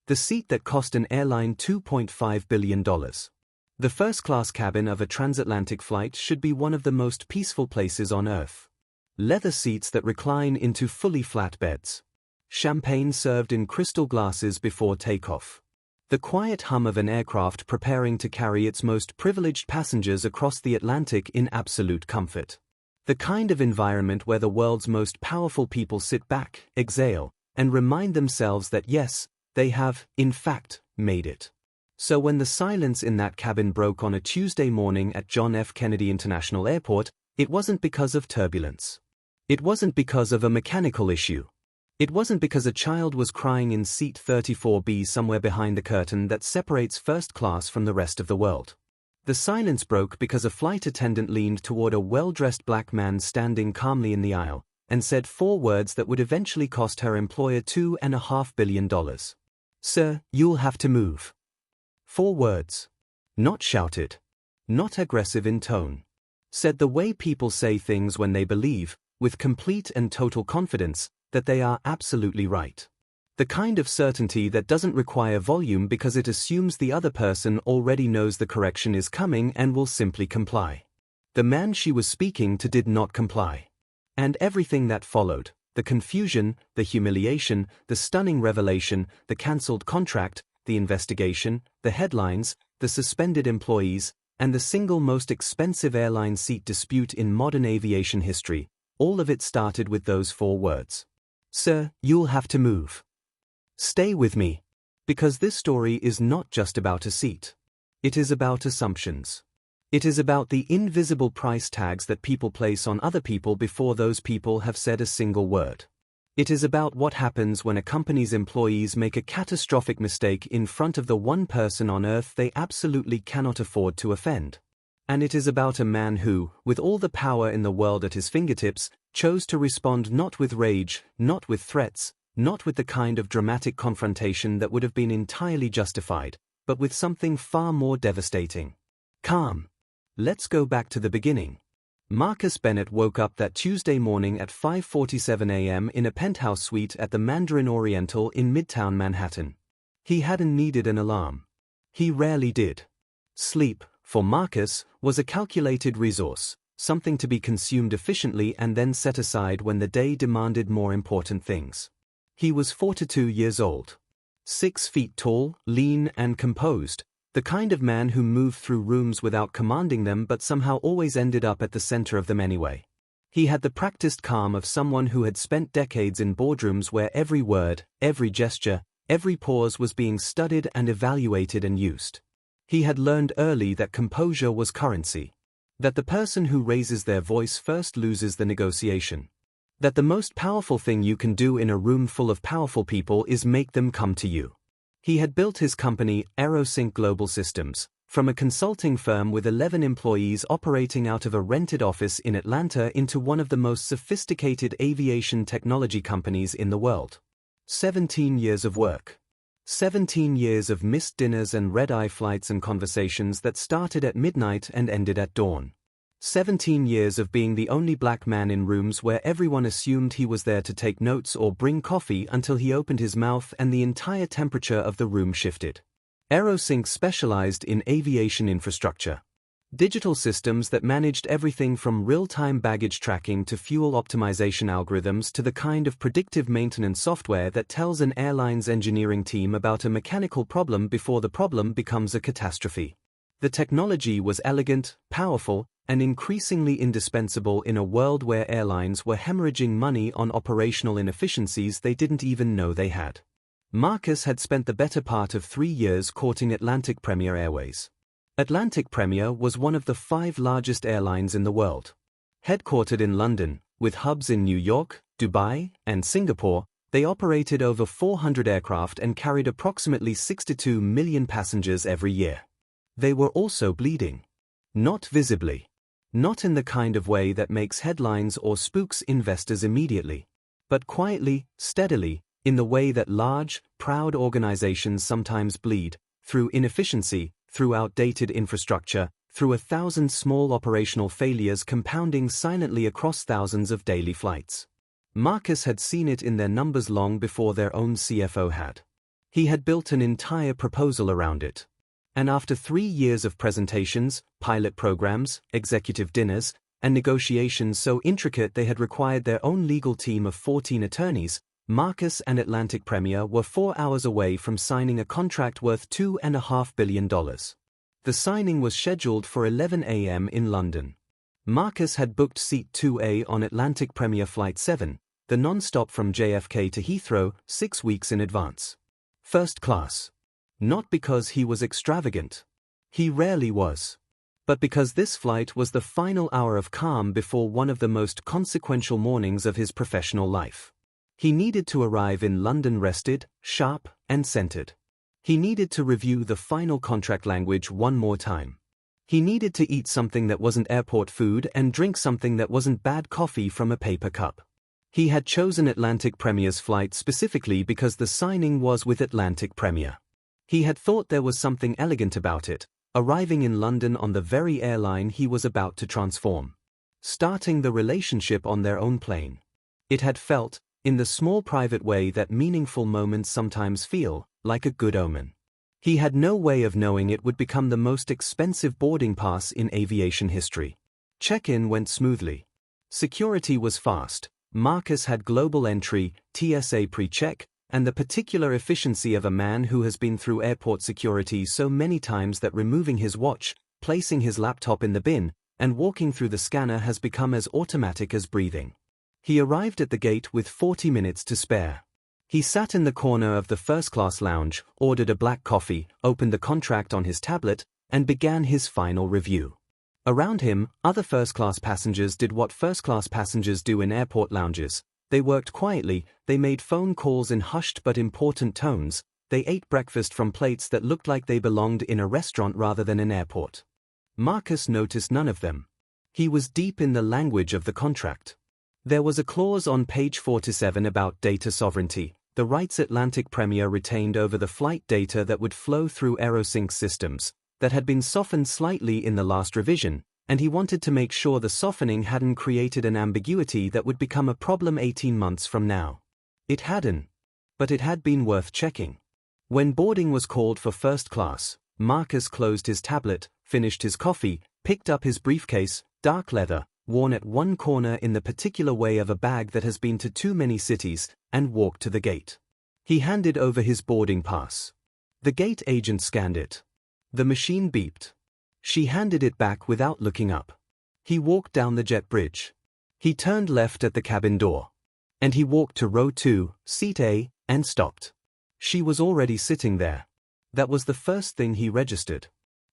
The seat that cost an airline $2.5 billion. The first-class cabin of a transatlantic flight should be one of the most peaceful places on Earth. Leather seats that recline into fully flat beds. Champagne served in crystal glasses before takeoff. The quiet hum of an aircraft preparing to carry its most privileged passengers across the Atlantic in absolute comfort. The kind of environment where the world's most powerful people sit back, exhale, and remind themselves that yes, they have, in fact, made it. So when the silence in that cabin broke on a Tuesday morning at John F. Kennedy International Airport, it wasn't because of turbulence. It wasn't because of a mechanical issue. It wasn't because a child was crying in seat 34B somewhere behind the curtain that separates first class from the rest of the world. The silence broke because a flight attendant leaned toward a well-dressed black man standing calmly in the aisle and said 4 words that would eventually cost her employer $2.5 billion. "Sir, you'll have to move." 4 words. Not shouted. Not aggressive in tone. Said the way people say things when they believe, with complete and total confidence, that they are absolutely right. The kind of certainty that doesn't require volume because it assumes the other person already knows the correction is coming and will simply comply. The man she was speaking to did not comply. And everything that followed, the confusion, the humiliation, the stunning revelation, the cancelled contract, the investigation, the headlines, the suspended employees, and the single most expensive airline seat dispute in modern aviation history, all of it started with those 4 words. "Sir, you'll have to move." Stay with me. Because this story is not just about a seat. It is about assumptions. It is about the invisible price tags that people place on other people before those people have said a single word. It is about what happens when a company's employees make a catastrophic mistake in front of the one person on earth they absolutely cannot afford to offend. And it is about a man who, with all the power in the world at his fingertips, chose to respond not with rage, not with threats, not with the kind of dramatic confrontation that would have been entirely justified, but with something far more devastating. Calm. Let's go back to the beginning. Marcus Bennett woke up that Tuesday morning at 5:47 a.m. in a penthouse suite at the Mandarin Oriental in Midtown Manhattan. He hadn't needed an alarm. He rarely did. Sleep, for Marcus, was a calculated resource, something to be consumed efficiently and then set aside when the day demanded more important things. He was 42 years old. 6 feet tall, lean and composed, the kind of man who moved through rooms without commanding them but somehow always ended up at the center of them anyway. He had the practiced calm of someone who had spent decades in boardrooms where every word, every gesture, every pause was being studied and evaluated and used. He had learned early that composure was currency. That the person who raises their voice first loses the negotiation. That the most powerful thing you can do in a room full of powerful people is make them come to you. He had built his company, AeroSync Global Systems, from a consulting firm with 11 employees operating out of a rented office in Atlanta into one of the most sophisticated aviation technology companies in the world. 17 years of work. 17 years of missed dinners and red-eye flights and conversations that started at midnight and ended at dawn. 17 years of being the only black man in rooms where everyone assumed he was there to take notes or bring coffee until he opened his mouth and the entire temperature of the room shifted. AeroSync specialized in aviation infrastructure. Digital systems that managed everything from real-time baggage tracking to fuel optimization algorithms to the kind of predictive maintenance software that tells an airline's engineering team about a mechanical problem before the problem becomes a catastrophe. The technology was elegant, powerful, and increasingly indispensable in a world where airlines were hemorrhaging money on operational inefficiencies they didn't even know they had. Marcus had spent the better part of 3 years courting Atlantic Premier Airways. Atlantic Premier was one of the 5 largest airlines in the world. Headquartered in London, with hubs in New York, Dubai, and Singapore, they operated over 400 aircraft and carried approximately 62 million passengers every year. They were also bleeding. Not visibly. Not in the kind of way that makes headlines or spooks investors immediately, but quietly, steadily, in the way that large, proud organizations sometimes bleed, through inefficiency, through outdated infrastructure, through 1,000 small operational failures compounding silently across thousands of daily flights. Marcus had seen it in their numbers long before their own CFO had. He had built an entire proposal around it. And after 3 years of presentations, pilot programs, executive dinners, and negotiations so intricate they had required their own legal team of 14 attorneys, Marcus and Atlantic Premier were 4 hours away from signing a contract worth $2.5 billion. The signing was scheduled for 11 a.m. in London. Marcus had booked Seat 2A on Atlantic Premier Flight 7, the non-stop from JFK to Heathrow, 6 weeks in advance. First class. Not because he was extravagant. He rarely was. But because this flight was the final hour of calm before one of the most consequential mornings of his professional life. He needed to arrive in London rested, sharp, and centered. He needed to review the final contract language one more time. He needed to eat something that wasn't airport food and drink something that wasn't bad coffee from a paper cup. He had chosen Atlantic Premier's flight specifically because the signing was with Atlantic Premier. He had thought there was something elegant about it, arriving in London on the very airline he was about to transform. Starting the relationship on their own plane. It had felt, in the small private way that meaningful moments sometimes feel, like a good omen. He had no way of knowing it would become the most expensive boarding pass in aviation history. Check-in went smoothly. Security was fast. Marcus had global entry, TSA pre-check, and the particular efficiency of a man who has been through airport security so many times that removing his watch, placing his laptop in the bin, and walking through the scanner has become as automatic as breathing. He arrived at the gate with 40 minutes to spare. He sat in the corner of the first-class lounge, ordered a black coffee, opened the contract on his tablet, and began his final review. Around him, other first-class passengers did what first-class passengers do in airport lounges. They worked quietly, they made phone calls in hushed but important tones, they ate breakfast from plates that looked like they belonged in a restaurant rather than an airport. Marcus noticed none of them. He was deep in the language of the contract. There was a clause on page 47 about data sovereignty, the rights Atlantic Premier retained over the flight data that would flow through AeroSync systems, that had been softened slightly in the last revision, and he wanted to make sure the softening hadn't created an ambiguity that would become a problem 18 months from now. It hadn't. But it had been worth checking. When boarding was called for first class, Marcus closed his tablet, finished his coffee, picked up his briefcase, dark leather, worn at one corner in the particular way of a bag that has been to too many cities, and walked to the gate. He handed over his boarding pass. The gate agent scanned it. The machine beeped. She handed it back without looking up. He walked down the jet bridge. He turned left at the cabin door. And he walked to row 2, seat A, and stopped. She was already sitting there. That was the first thing he registered.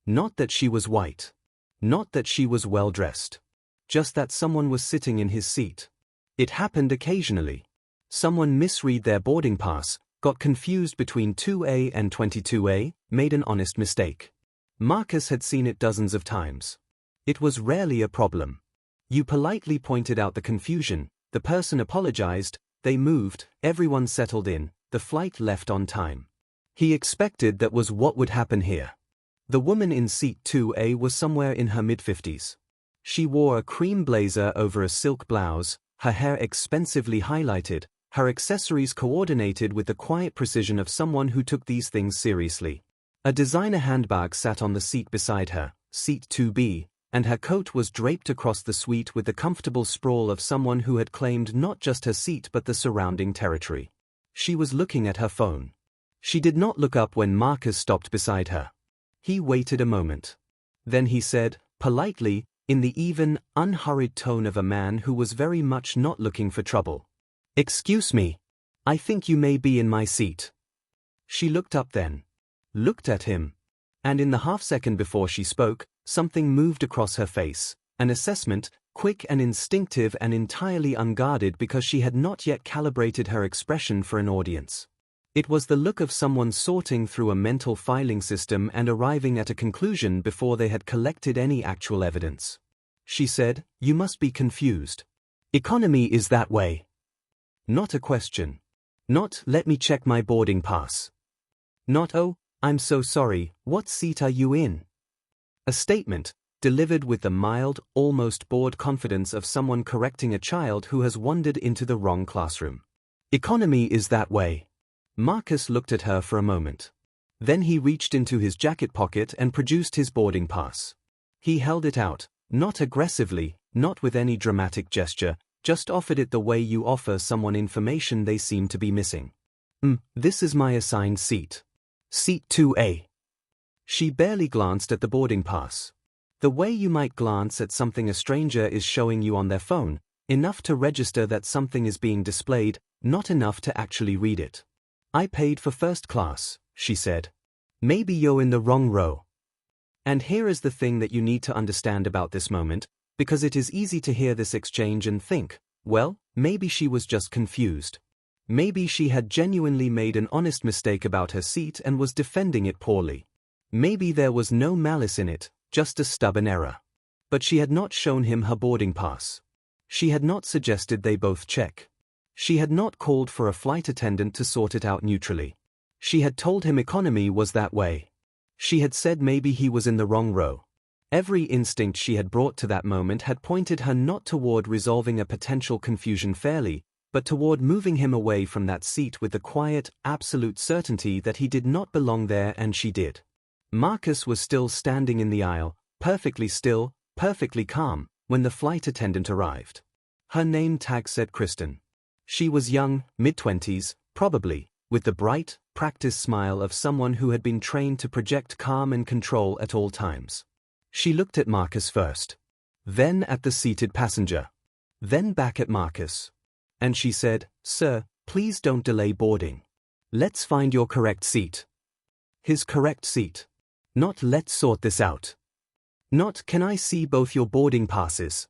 Not that she was white. Not that she was well dressed. Just that someone was sitting in his seat. It happened occasionally. Someone misread their boarding pass, got confused between 2A and 22A, made an honest mistake. Marcus had seen it dozens of times. It was rarely a problem. You politely pointed out the confusion, the person apologized, they moved, everyone settled in, the flight left on time. He expected that was what would happen here. The woman in seat 2A was somewhere in her mid-50s. She wore a cream blazer over a silk blouse, her hair expensively highlighted, her accessories coordinated with the quiet precision of someone who took these things seriously. A designer handbag sat on the seat beside her, seat 2B, and her coat was draped across the suite with the comfortable sprawl of someone who had claimed not just her seat but the surrounding territory. She was looking at her phone. She did not look up when Marcus stopped beside her. He waited a moment. Then he said, politely, in the even, unhurried tone of a man who was very much not looking for trouble. "Excuse me. I think you may be in my seat." She looked up then. Looked at him. And in the half-second before she spoke, something moved across her face, an assessment, quick and instinctive and entirely unguarded because she had not yet calibrated her expression for an audience. It was the look of someone sorting through a mental filing system and arriving at a conclusion before they had collected any actual evidence. She said, "You must be confused. Economy is that way." Not a question. Not, "Let me check my boarding pass." Not, "Oh, I'm so sorry, what seat are you in?" A statement, delivered with the mild, almost bored confidence of someone correcting a child who has wandered into the wrong classroom. Economy is that way. Marcus looked at her for a moment. Then he reached into his jacket pocket and produced his boarding pass. He held it out, not aggressively, not with any dramatic gesture, just offered it the way you offer someone information they seem to be missing. This is my assigned seat. Seat 2A. She barely glanced at the boarding pass. The way you might glance at something a stranger is showing you on their phone, enough to register that something is being displayed, not enough to actually read it. I paid for first class, she said. Maybe you're in the wrong row. And here is the thing that you need to understand about this moment, because it is easy to hear this exchange and think, well, maybe she was just confused. Maybe she had genuinely made an honest mistake about her seat and was defending it poorly. Maybe there was no malice in it, just a stubborn error. But she had not shown him her boarding pass. She had not suggested they both check. She had not called for a flight attendant to sort it out neutrally. She had told him economy was that way. She had said maybe he was in the wrong row. Every instinct she had brought to that moment had pointed her not toward resolving a potential confusion fairly, but toward moving him away from that seat with the quiet, absolute certainty that he did not belong there, and she did. Marcus was still standing in the aisle, perfectly still, perfectly calm, when the flight attendant arrived. Her name tag said Kristen. She was young, mid-20s, probably, with the bright, practiced smile of someone who had been trained to project calm and control at all times. She looked at Marcus first, then at the seated passenger, then back at Marcus. And she said, "Sir, please don't delay boarding. Let's find your correct seat." His correct seat. Not "let's sort this out." Not "can I see both your boarding passes?"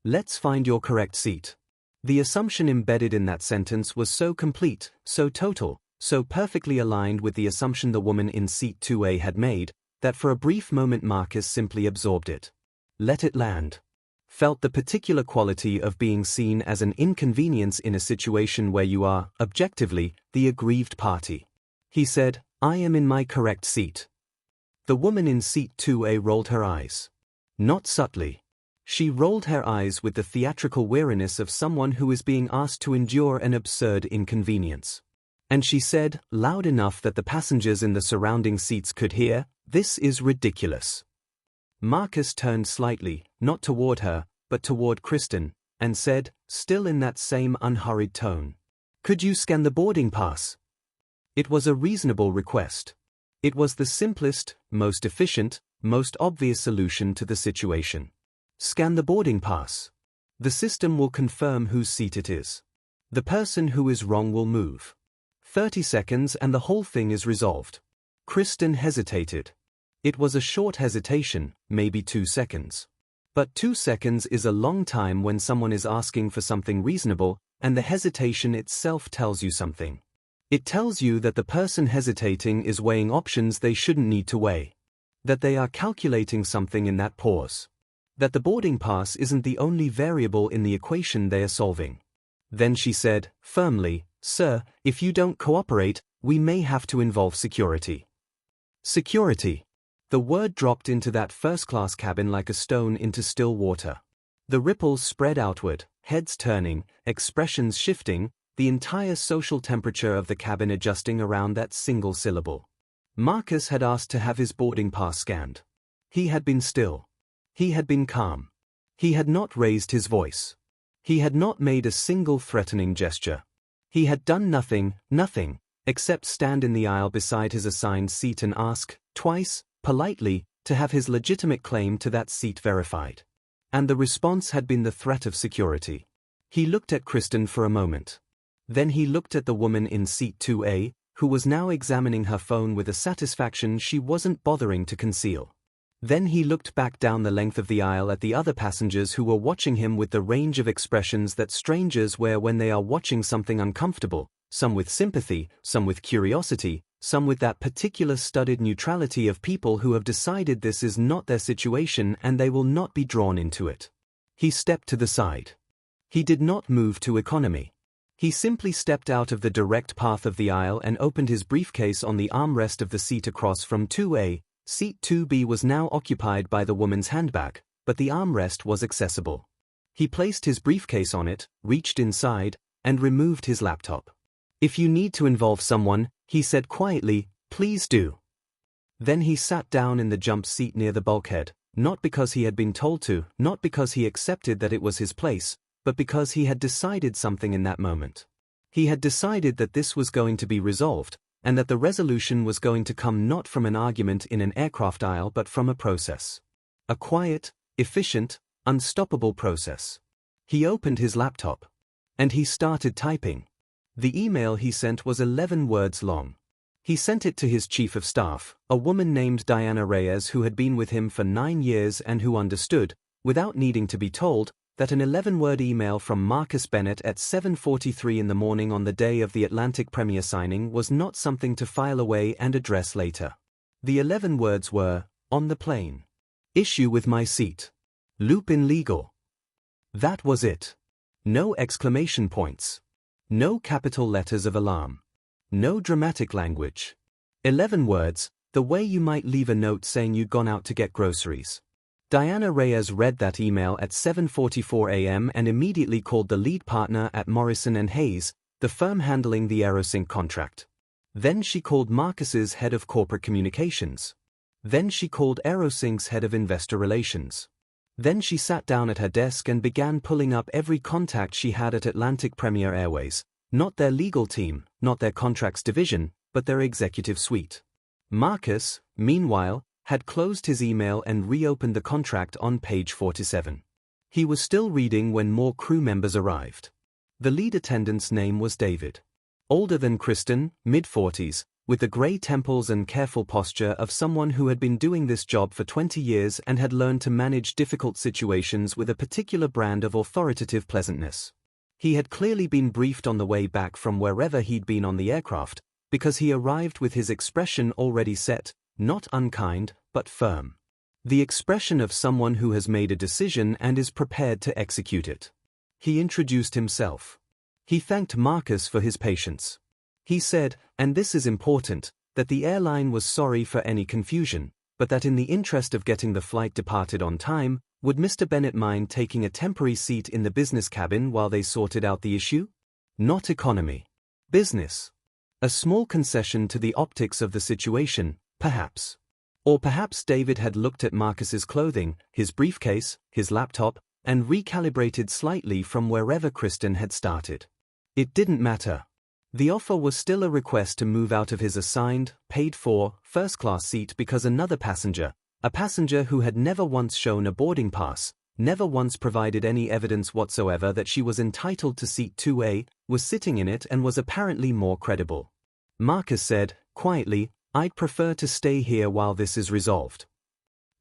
Let's find your correct seat. The assumption embedded in that sentence was so complete, so total, so perfectly aligned with the assumption the woman in seat 2A had made, that for a brief moment Marcus simply absorbed it. Let it land. Felt the particular quality of being seen as an inconvenience in a situation where you are, objectively, the aggrieved party. He said, "I am in my correct seat." The woman in seat 2A rolled her eyes. Not subtly. She rolled her eyes with the theatrical weariness of someone who is being asked to endure an absurd inconvenience. And she said, loud enough that the passengers in the surrounding seats could hear, "This is ridiculous." Marcus turned slightly, not toward her, but toward Kristen, and said, still in that same unhurried tone, "Could you scan the boarding pass?" It was a reasonable request. It was the simplest, most efficient, most obvious solution to the situation. Scan the boarding pass. The system will confirm whose seat it is. The person who is wrong will move. 30 seconds and the whole thing is resolved. Kristen hesitated. It was a short hesitation, maybe 2 seconds. But 2 seconds is a long time when someone is asking for something reasonable, and the hesitation itself tells you something. It tells you that the person hesitating is weighing options they shouldn't need to weigh. That they are calculating something in that pause. That the boarding pass isn't the only variable in the equation they are solving. Then she said, firmly, "Sir, if you don't cooperate, we may have to involve security." Security. The word dropped into that first-class cabin like a stone into still water. The ripples spread outward, heads turning, expressions shifting, the entire social temperature of the cabin adjusting around that single syllable. Marcus had asked to have his boarding pass scanned. He had been still. He had been calm. He had not raised his voice. He had not made a single threatening gesture. He had done nothing, except stand in the aisle beside his assigned seat and ask, twice, politely, to have his legitimate claim to that seat verified. And the response had been the threat of security. He looked at Kristen for a moment. Then he looked at the woman in seat 2A, who was now examining her phone with a satisfaction she wasn't bothering to conceal. Then he looked back down the length of the aisle at the other passengers who were watching him with the range of expressions that strangers wear when they are watching something uncomfortable, some with sympathy, some with curiosity, some with that particular studied neutrality of people who have decided this is not their situation and they will not be drawn into it. He stepped to the side. He did not move to economy. He simply stepped out of the direct path of the aisle and opened his briefcase on the armrest of the seat across from 2A. Seat 2B was now occupied by the woman's handbag, but the armrest was accessible. He placed his briefcase on it, reached inside, and removed his laptop. If you need to involve someone, he said quietly, please do. Then he sat down in the jump seat near the bulkhead, not because he had been told to, not because he accepted that it was his place, but because he had decided something in that moment. He had decided that this was going to be resolved, and that the resolution was going to come not from an argument in an aircraft aisle but from a process. A quiet, efficient, unstoppable process. He opened his laptop. And he started typing. The email he sent was 11 words long. He sent it to his chief of staff, a woman named Diana Reyes who had been with him for 9 years and who understood, without needing to be told, that an 11-word email from Marcus Bennett at 7:43 in the morning on the day of the Atlantic Premier signing was not something to file away and address later. The 11 words were, on the plane. Issue with my seat. Loop in legal. That was it. No exclamation points. No capital letters of alarm. No dramatic language. 11 words, the way you might leave a note saying you'd gone out to get groceries. Diana Reyes read that email at 7:44 a.m. and immediately called the lead partner at Morrison & Hayes, the firm handling the AeroSync contract. Then she called Marcus's head of corporate communications. Then she called AeroSync's head of investor relations. Then she sat down at her desk and began pulling up every contact she had at Atlantic Premier Airways, not their legal team, not their contracts division, but their executive suite. Marcus, meanwhile, had closed his email and reopened the contract on page 47. He was still reading when more crew members arrived. The lead attendant's name was David. Older than Kristen, mid-40s, with the grey temples and careful posture of someone who had been doing this job for 20 years and had learned to manage difficult situations with a particular brand of authoritative pleasantness. He had clearly been briefed on the way back from wherever he'd been on the aircraft, because he arrived with his expression already set, not unkind, but firm. The expression of someone who has made a decision and is prepared to execute it. He introduced himself. He thanked Marcus for his patience. He said, and this is important, that the airline was sorry for any confusion, but that in the interest of getting the flight departed on time, would Mr. Bennett mind taking a temporary seat in the business cabin while they sorted out the issue? Not economy. Business. A small concession to the optics of the situation, perhaps. Or perhaps David had looked at Marcus's clothing, his briefcase, his laptop, and recalibrated slightly from wherever Kristen had started. It didn't matter. The offer was still a request to move out of his assigned, paid-for, first-class seat because another passenger, a passenger who had never once shown a boarding pass, never once provided any evidence whatsoever that she was entitled to seat 2A, was sitting in it and was apparently more credible. Marcus said, quietly, I'd prefer to stay here while this is resolved.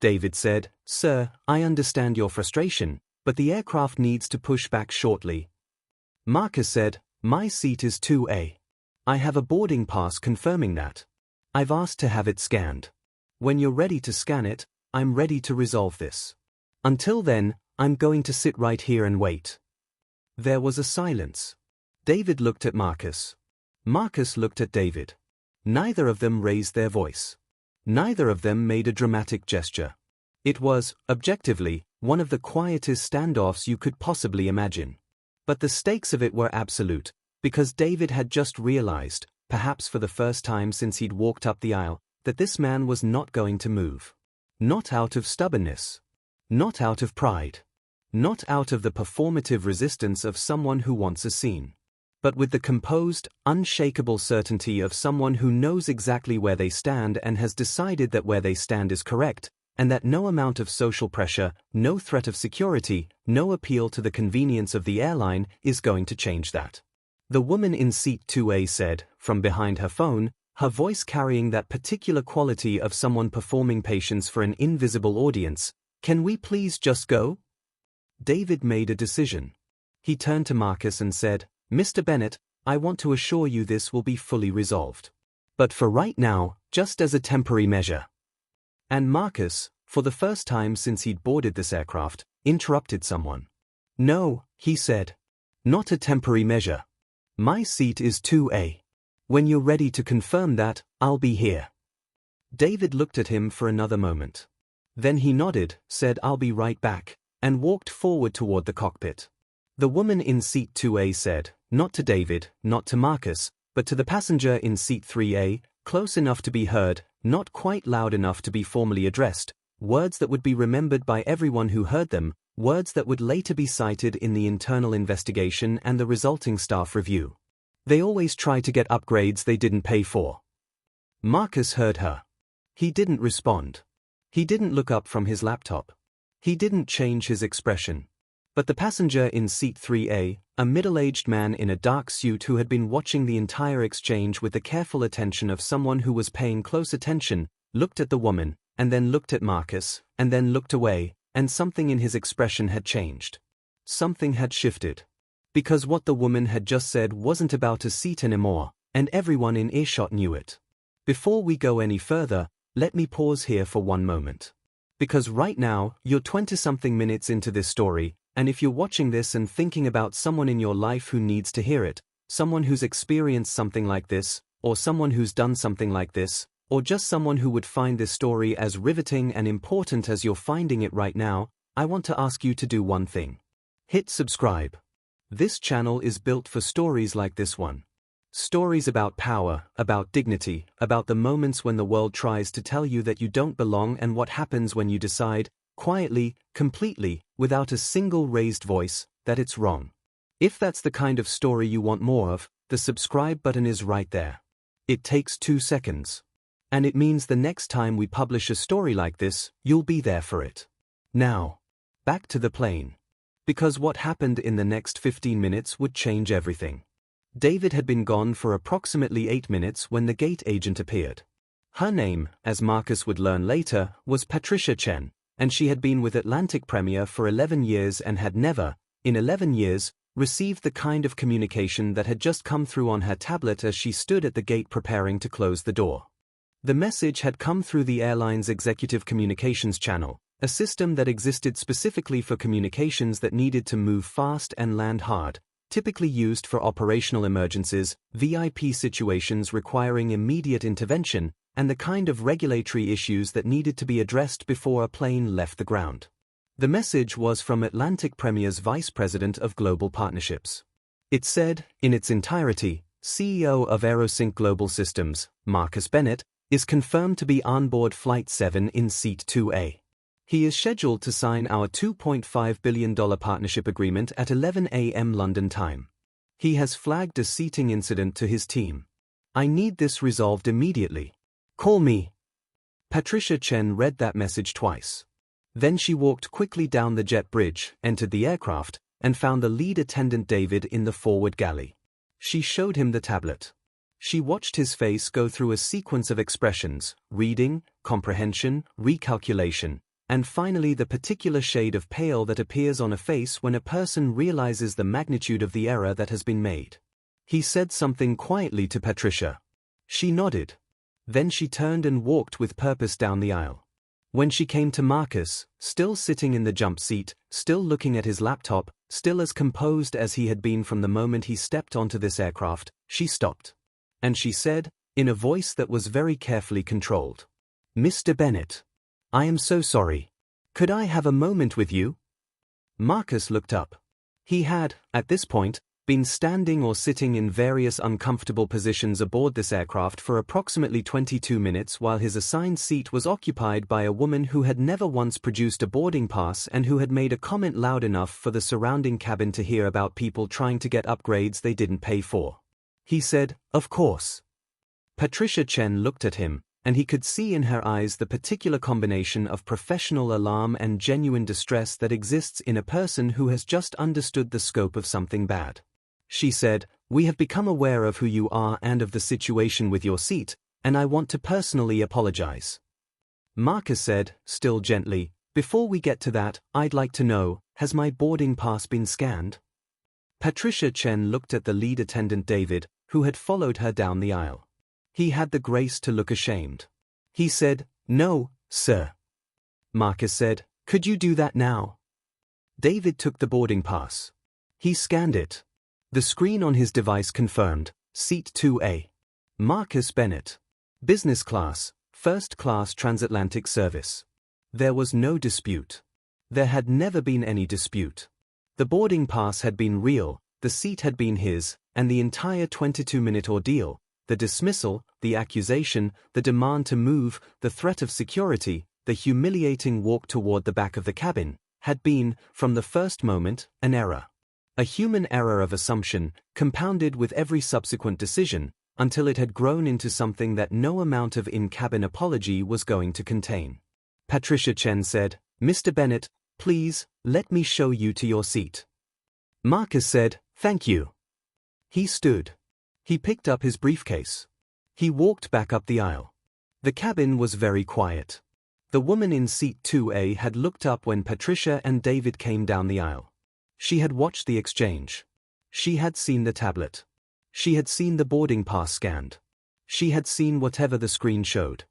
David said, Sir, I understand your frustration, but the aircraft needs to push back shortly. Marcus said, My seat is 2A. I have a boarding pass confirming that. I've asked to have it scanned. When you're ready to scan it, I'm ready to resolve this. Until then, I'm going to sit right here and wait. There was a silence. David looked at Marcus. Marcus looked at David. Neither of them raised their voice. Neither of them made a dramatic gesture. It was, objectively, one of the quietest standoffs you could possibly imagine. But the stakes of it were absolute, because David had just realized, perhaps for the first time since he'd walked up the aisle, that this man was not going to move. Not out of stubbornness. Not out of pride. Not out of the performative resistance of someone who wants a scene. But with the composed, unshakable certainty of someone who knows exactly where they stand and has decided that where they stand is correct, and that no amount of social pressure, no threat of security, no appeal to the convenience of the airline is going to change that. The woman in seat 2A said, from behind her phone, her voice carrying that particular quality of someone performing patience for an invisible audience, Can we please just go? David made a decision. He turned to Marcus and said, Mr. Bennett, I want to assure you this will be fully resolved. But for right now, just as a temporary measure. And Marcus, for the first time since he'd boarded this aircraft, interrupted someone. No, he said. Not a temporary measure. My seat is 2A. When you're ready to confirm that, I'll be here. David looked at him for another moment. Then he nodded, said I'll be right back, and walked forward toward the cockpit. The woman in seat 2A said, not to David, not to Marcus, But to the passenger in seat 3A, close enough to be heard, not quite loud enough to be formally addressed, words that would be remembered by everyone who heard them, words that would later be cited in the internal investigation and the resulting staff review. They always try to get upgrades they didn't pay for. Marcus heard her. He didn't respond. He didn't look up from his laptop. He didn't change his expression. But the passenger in seat 3A, a middle-aged man in a dark suit who had been watching the entire exchange with the careful attention of someone who was paying close attention, looked at the woman, and then looked at Marcus, and then looked away, and something in his expression had changed. Something had shifted. Because what the woman had just said wasn't about a seat anymore, and everyone in earshot knew it. Before we go any further, let me pause here for one moment. Because right now, you're 20-something minutes into this story, and if you're watching this and thinking about someone in your life who needs to hear it, someone who's experienced something like this, or someone who's done something like this, or just someone who would find this story as riveting and important as you're finding it right now, I want to ask you to do one thing. Hit subscribe. This channel is built for stories like this one. Stories about power, about dignity, about the moments when the world tries to tell you that you don't belong and what happens when you decide, quietly, completely, without a single raised voice, that it's wrong. If that's the kind of story you want more of, the subscribe button is right there. It takes 2 seconds. And it means the next time we publish a story like this, you'll be there for it. Now, back to the plane. Because what happened in the next 15 minutes would change everything. David had been gone for approximately 8 minutes when the gate agent appeared. Her name, as Marcus would learn later, was Patricia Chen, and she had been with Atlantic Premier for 11 years and had never, in 11 years, received the kind of communication that had just come through on her tablet as she stood at the gate preparing to close the door. The message had come through the airline's executive communications channel, a system that existed specifically for communications that needed to move fast and land hard, typically used for operational emergencies, VIP situations requiring immediate intervention, and the kind of regulatory issues that needed to be addressed before a plane left the ground. The message was from Atlantic Premier's Vice President of Global Partnerships. It said, in its entirety, CEO of AeroSync Global Systems, Marcus Bennett, is confirmed to be on board Flight 7 in Seat 2A. He is scheduled to sign our $2.5 billion partnership agreement at 11 a.m. London time. He has flagged a seating incident to his team. I need this resolved immediately. Call me. Patricia Chen read that message twice. Then she walked quickly down the jet bridge, entered the aircraft, and found the lead attendant David in the forward galley. She showed him the tablet. She watched his face go through a sequence of expressions, reading, comprehension, recalculation, and finally the particular shade of pale that appears on a face when a person realizes the magnitude of the error that has been made. He said something quietly to Patricia. She nodded. Then she turned and walked with purpose down the aisle. When she came to Marcus, still sitting in the jump seat, still looking at his laptop, still as composed as he had been from the moment he stepped onto this aircraft, she stopped. And she said, in a voice that was very carefully controlled, "Mr. Bennett, I am so sorry. Could I have a moment with you?" Marcus looked up. He had, at this point, been standing or sitting in various uncomfortable positions aboard this aircraft for approximately 22 minutes while his assigned seat was occupied by a woman who had never once produced a boarding pass and who had made a comment loud enough for the surrounding cabin to hear about people trying to get upgrades they didn't pay for. He said, "Of course." Patricia Chen looked at him, and he could see in her eyes the particular combination of professional alarm and genuine distress that exists in a person who has just understood the scope of something bad. She said, "We have become aware of who you are and of the situation with your seat, and I want to personally apologize." Marcus said, still gently, "Before we get to that, I'd like to know, has my boarding pass been scanned?" Patricia Chen looked at the lead attendant David, who had followed her down the aisle. He had the grace to look ashamed. He said, "No, sir." Marcus said, "Could you do that now?" David took the boarding pass. He scanned it. The screen on his device confirmed, Seat 2A. Marcus Bennett. Business class, first class transatlantic service. There was no dispute. There had never been any dispute. The boarding pass had been real, the seat had been his, and the entire 22-minute ordeal, the dismissal, the accusation, the demand to move, the threat of security, the humiliating walk toward the back of the cabin, had been, from the first moment, an error. A human error of assumption, compounded with every subsequent decision, until it had grown into something that no amount of in-cabin apology was going to contain. Patricia Chen said, "Mr. Bennett, please, let me show you to your seat." Marcus said, "Thank you." He stood. He picked up his briefcase. He walked back up the aisle. The cabin was very quiet. The woman in seat 2A had looked up when Patricia and David came down the aisle. She had watched the exchange. She had seen the tablet. She had seen the boarding pass scanned. She had seen whatever the screen showed.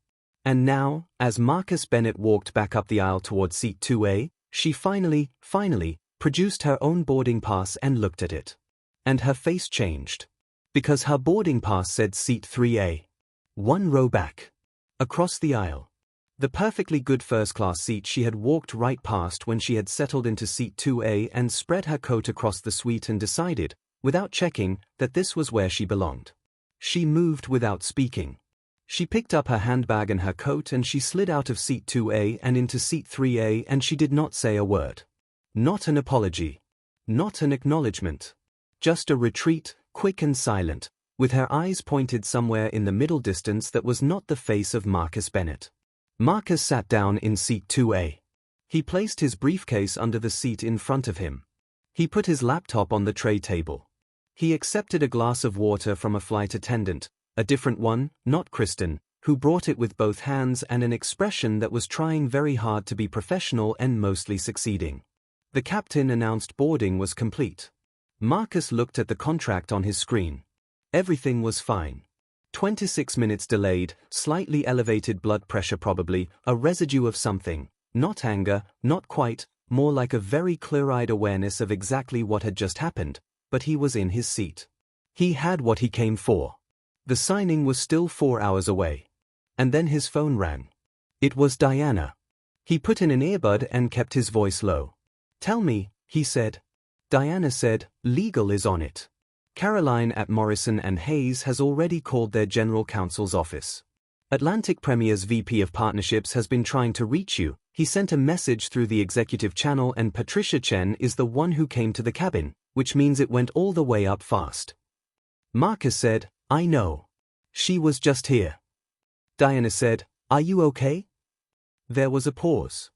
And now, as Marcus Bennett walked back up the aisle toward seat 2A, she finally, produced her own boarding pass and looked at it. And her face changed. Because her boarding pass said seat 3A. One row back. Across the aisle. The perfectly good first-class seat she had walked right past when she had settled into seat 2A and spread her coat across the suite and decided, without checking, that this was where she belonged. She moved without speaking. She picked up her handbag and her coat and she slid out of seat 2A and into seat 3A and she did not say a word. Not an apology. Not an acknowledgement. Just a retreat, quick and silent, with her eyes pointed somewhere in the middle distance that was not the face of Marcus Bennett. Marcus sat down in seat 2A. He placed his briefcase under the seat in front of him. He put his laptop on the tray table. He accepted a glass of water from a flight attendant, a different one, not Kristen, who brought it with both hands and an expression that was trying very hard to be professional and mostly succeeding. The captain announced boarding was complete. Marcus looked at the contract on his screen. Everything was fine. 26 minutes delayed, slightly elevated blood pressure probably, a residue of something, not anger, not quite, more like a very clear-eyed awareness of exactly what had just happened, but he was in his seat. He had what he came for. The signing was still 4 hours away. And then his phone rang. It was Diana. He put in an earbud and kept his voice low. "Tell me," he said. Diana said, "Legal is on it. Caroline at Morrison & Hayes has already called their general counsel's office. Atlantic Premier's VP of Partnerships has been trying to reach you. He sent a message through the executive channel and Patricia Chen is the one who came to the cabin, which means it went all the way up fast." Marcus said, "I know. She was just here." Diana said, "Are you okay?" There was a pause.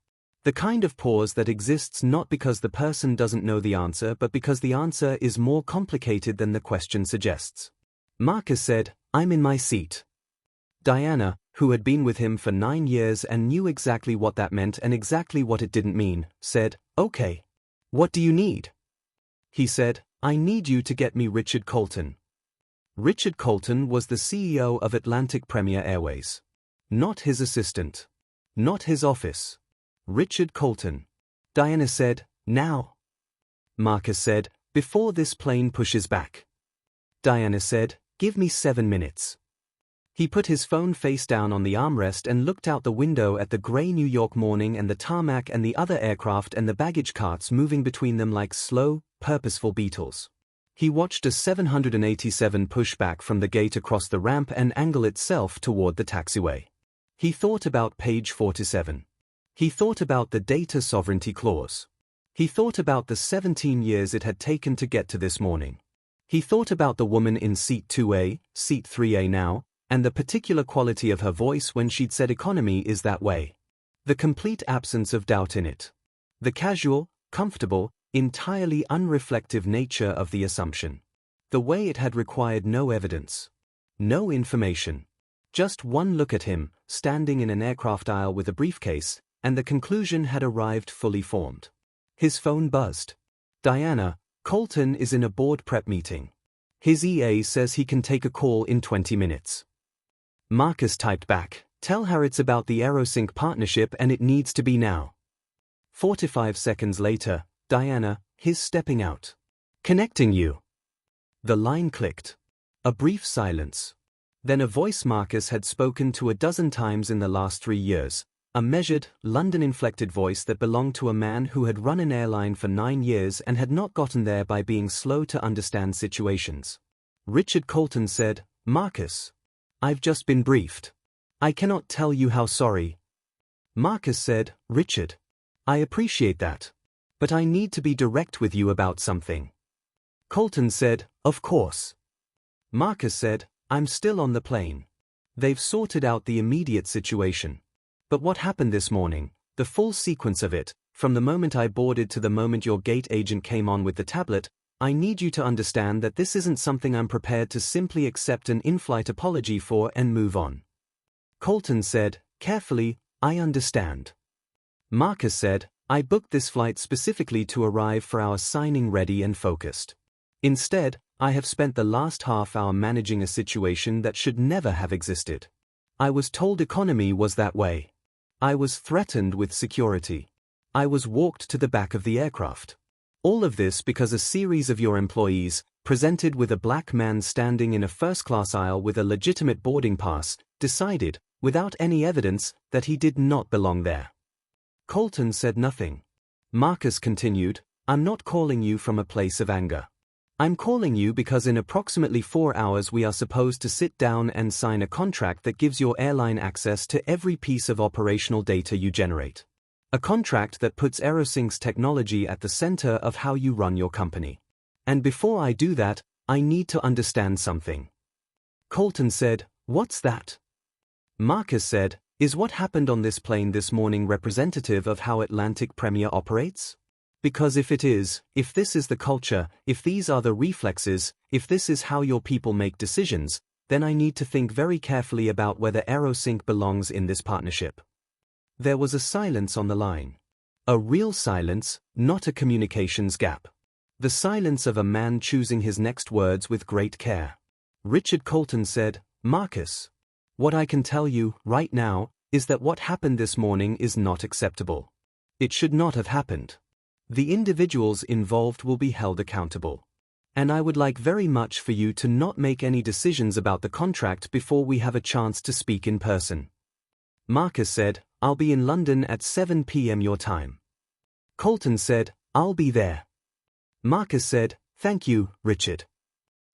The kind of pause that exists not because the person doesn't know the answer but because the answer is more complicated than the question suggests. Marcus said, "I'm in my seat." Diana, who had been with him for 9 years and knew exactly what that meant and exactly what it didn't mean, said, "Okay. What do you need?" He said, "I need you to get me Richard Colton." Richard Colton was the CEO of Atlantic Premier Airways. Not his assistant. Not his office. Richard Colton. Diana said, "Now." Marcus said, "Before this plane pushes back." Diana said, "Give me 7 minutes." He put his phone face down on the armrest and looked out the window at the gray New York morning and the tarmac and the other aircraft and the baggage carts moving between them like slow, purposeful beetles. He watched a 787 push back from the gate across the ramp and angle itself toward the taxiway. He thought about page 47. He thought about the data sovereignty clause. He thought about the 17 years it had taken to get to this morning. He thought about the woman in seat 2A, seat 3A now, and the particular quality of her voice when she'd said economy is that way. The complete absence of doubt in it. The casual, comfortable, entirely unreflective nature of the assumption. The way it had required no evidence. No information. Just one look at him, standing in an aircraft aisle with a briefcase, and the conclusion had arrived fully formed. His phone buzzed. "Diana, Colton is in a board prep meeting. His EA says he can take a call in 20 minutes. Marcus typed back, "Tell her it's about the AeroSync partnership and it needs to be now." 45 seconds later, Diana, his stepping out. "Connecting you." The line clicked. A brief silence. Then a voice Marcus had spoken to a dozen times in the last 3 years, a measured, London-inflected voice that belonged to a man who had run an airline for 9 years and had not gotten there by being slow to understand situations. Richard Colton said, "Marcus, I've just been briefed. I cannot tell you how sorry." Marcus said, "Richard, I appreciate that. But I need to be direct with you about something." Colton said, "Of course." Marcus said, "I'm still on the plane. They've sorted out the immediate situation. But what happened this morning, the full sequence of it, from the moment I boarded to the moment your gate agent came on with the tablet, I need you to understand that this isn't something I'm prepared to simply accept an in-flight apology for and move on." Colton said, carefully, "I understand." Marcus said, "I booked this flight specifically to arrive for our signing ready and focused. Instead, I have spent the last half hour managing a situation that should never have existed. I was told economy was that way. I was threatened with security. I was walked to the back of the aircraft. All of this because a series of your employees, presented with a black man standing in a first-class aisle with a legitimate boarding pass, decided, without any evidence, that he did not belong there." Colton said nothing. Marcus continued, "I'm not calling you from a place of anger. I'm calling you because in approximately 4 hours we are supposed to sit down and sign a contract that gives your airline access to every piece of operational data you generate. A contract that puts AeroSync's technology at the center of how you run your company. And before I do that, I need to understand something." Colton said, "What's that?" Marcus said, "Is what happened on this plane this morning representative of how Atlantic Premier operates? Because if it is, if this is the culture, if these are the reflexes, if this is how your people make decisions, then I need to think very carefully about whether AeroSync belongs in this partnership." There was a silence on the line. A real silence, not a communications gap. The silence of a man choosing his next words with great care. Richard Colton said, "Marcus, what I can tell you, right now, is that what happened this morning is not acceptable. It should not have happened. The individuals involved will be held accountable. And I would like very much for you to not make any decisions about the contract before we have a chance to speak in person." Marcus said, "I'll be in London at 7 p.m. your time." Colton said, "I'll be there." Marcus said, "Thank you, Richard."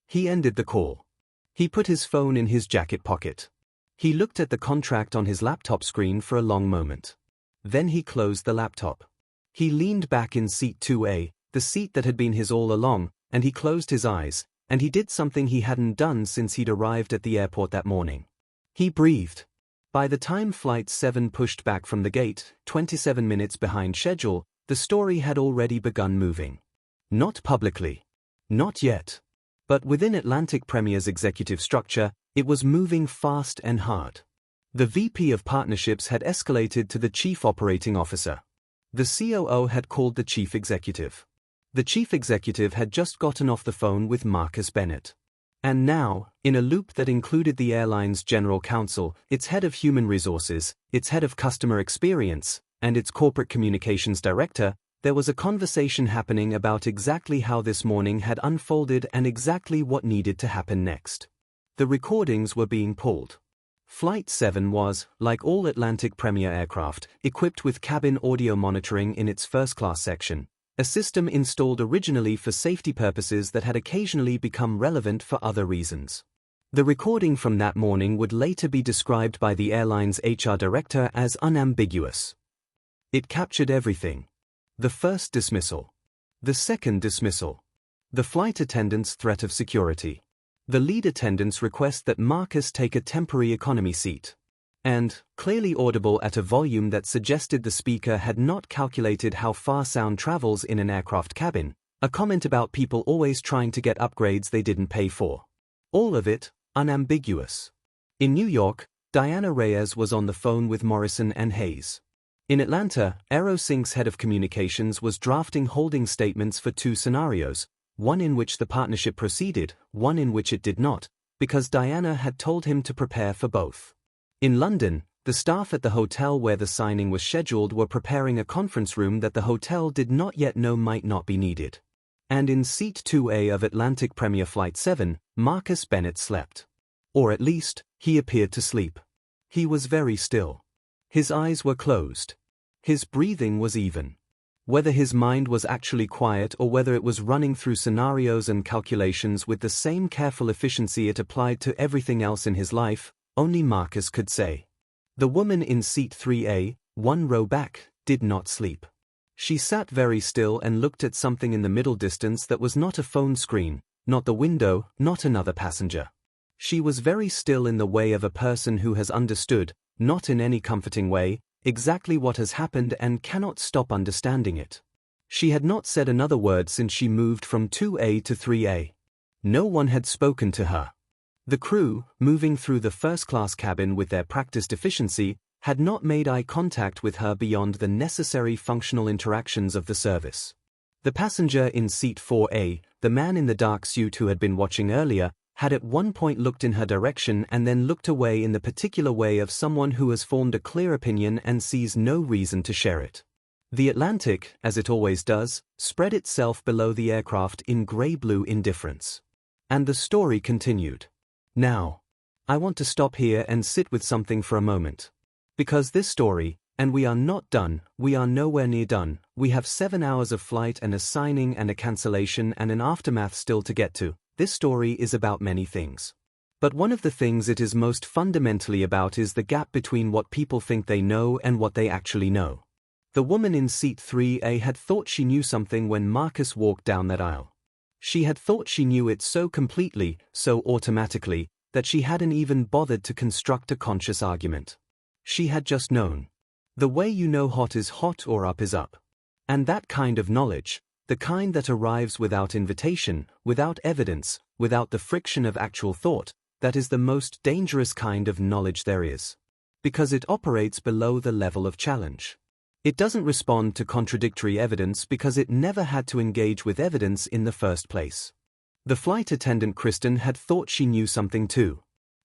He ended the call. He put his phone in his jacket pocket. He looked at the contract on his laptop screen for a long moment. Then he closed the laptop. He leaned back in seat 2A, the seat that had been his all along, and he closed his eyes, and he did something he hadn't done since he'd arrived at the airport that morning. He breathed. By the time Flight 7 pushed back from the gate, 27 minutes behind schedule, the story had already begun moving. Not publicly. Not yet. But within Atlantic Premier's executive structure, it was moving fast and hard. The VP of Partnerships had escalated to the Chief Operating Officer. The COO had called the Chief Executive. The Chief Executive had just gotten off the phone with Marcus Bennett. And now, in a loop that included the airline's general counsel, its head of human resources, its head of customer experience, and its corporate communications director, there was a conversation happening about exactly how this morning had unfolded and exactly what needed to happen next. The recordings were being pulled. Flight 7 was, like all Atlantic Premier aircraft, equipped with cabin audio monitoring in its first-class section, a system installed originally for safety purposes that had occasionally become relevant for other reasons. The recording from that morning would later be described by the airline's HR director as unambiguous. It captured everything. The first dismissal. The second dismissal. The flight attendant's threat of security. The lead attendant's request that Marcus take a temporary economy seat. And, clearly audible at a volume that suggested the speaker had not calculated how far sound travels in an aircraft cabin, a comment about people always trying to get upgrades they didn't pay for. All of it, unambiguous. In New York, Diana Reyes was on the phone with Morrison and Hayes. In Atlanta, AeroSync's head of communications was drafting holding statements for 2 scenarios, one in which the partnership proceeded, one in which it did not, because Diana had told him to prepare for both. In London, the staff at the hotel where the signing was scheduled were preparing a conference room that the hotel did not yet know might not be needed. And in Seat 2A of Atlantic Premier Flight 7, Marcus Bennett slept. Or at least, he appeared to sleep. He was very still. His eyes were closed. His breathing was even. Whether his mind was actually quiet or whether it was running through scenarios and calculations with the same careful efficiency it applied to everything else in his life, only Marcus could say. The woman in seat 3A, one row back, did not sleep. She sat very still and looked at something in the middle distance that was not a phone screen, not the window, not another passenger. She was very still in the way of a person who has understood, not in any comforting way, exactly what has happened and cannot stop understanding it. She had not said another word since she moved from 2A to 3A. No one had spoken to her. The crew, moving through the first-class cabin with their practiced efficiency, had not made eye contact with her beyond the necessary functional interactions of the service. The passenger in seat 4A, the man in the dark suit who had been watching earlier, had at one point looked in her direction and then looked away in the particular way of someone who has formed a clear opinion and sees no reason to share it. The Atlantic, as it always does, spread itself below the aircraft in grey-blue indifference. And the story continued. Now, I want to stop here and sit with something for a moment. Because this story, and we are not done, we are nowhere near done, we have 7 hours of flight and a signing and a cancellation and an aftermath still to get to. This story is about many things. But one of the things it is most fundamentally about is the gap between what people think they know and what they actually know. The woman in seat 3A had thought she knew something when Marcus walked down that aisle. She had thought she knew it so completely, so automatically, that she hadn't even bothered to construct a conscious argument. She had just known. The way you know hot is hot or up is up. And that kind of knowledge, the kind that arrives without invitation, without evidence, without the friction of actual thought, that is the most dangerous kind of knowledge there is. Because it operates below the level of challenge. It doesn't respond to contradictory evidence because it never had to engage with evidence in the first place. The flight attendant Kristen had thought she knew something too.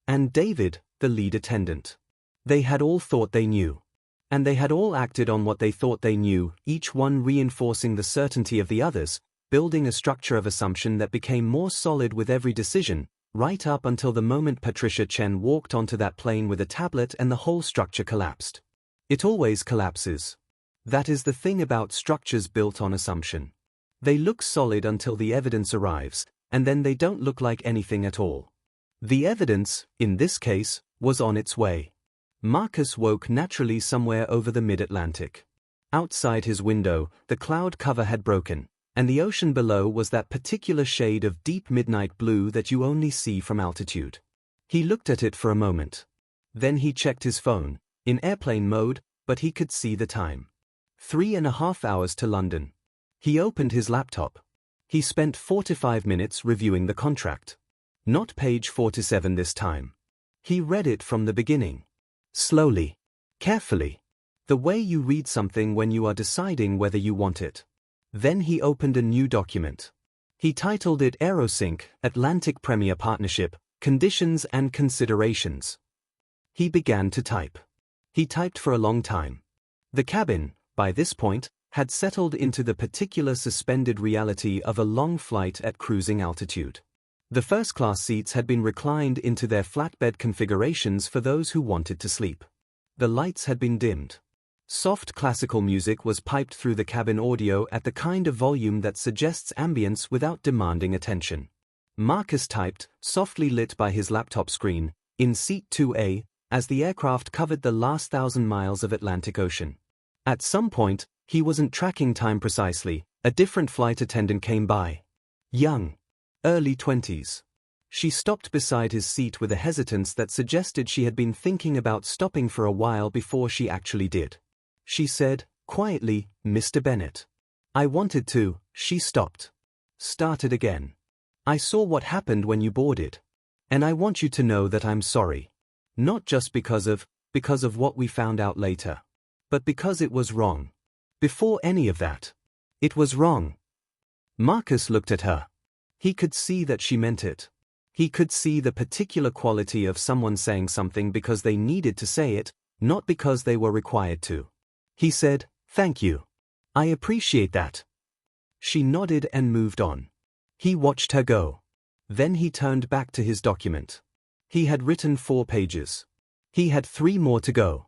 And David, the lead attendant. They had all thought they knew. And they had all acted on what they thought they knew, each one reinforcing the certainty of the others, building a structure of assumption that became more solid with every decision, right up until the moment Patricia Chen walked onto that plane with a tablet and the whole structure collapsed. It always collapses. That is the thing about structures built on assumption. They look solid until the evidence arrives, and then they don't look like anything at all. The evidence, in this case, was on its way. Marcus woke naturally somewhere over the mid-Atlantic. Outside his window, the cloud cover had broken, and the ocean below was that particular shade of deep midnight blue that you only see from altitude. He looked at it for a moment. Then he checked his phone, in airplane mode, but he could see the time. 3.5 hours to London. He opened his laptop. He spent 45 minutes reviewing the contract. Not page 47 this time. He read it from the beginning. Slowly. Carefully. The way you read something when you are deciding whether you want it. Then he opened a new document. He titled it AeroSync, Atlantic Premier Partnership, Conditions and Considerations. He began to type. He typed for a long time. The cabin, by this point, had settled into the particular suspended reality of a long flight at cruising altitude. The first-class seats had been reclined into their flatbed configurations for those who wanted to sleep. The lights had been dimmed. Soft classical music was piped through the cabin audio at the kind of volume that suggests ambience without demanding attention. Marcus typed, softly lit by his laptop screen, in seat 2A, as the aircraft covered the last 1,000 miles of Atlantic Ocean. At some point, he wasn't tracking time precisely, a different flight attendant came by. Young. Early 20s. She stopped beside his seat with a hesitance that suggested she had been thinking about stopping for a while before she actually did. She said, quietly, Mr. Bennett. I wanted to. She stopped. Started again. I saw what happened when you boarded. And I want you to know that I'm sorry. Not just because of what we found out later. But because it was wrong. Before any of that. It was wrong. Marcus looked at her. He could see that she meant it. He could see the particular quality of someone saying something because they needed to say it, not because they were required to. He said, thank you. I appreciate that. She nodded and moved on. He watched her go. Then he turned back to his document. He had written 4 pages. He had 3 more to go.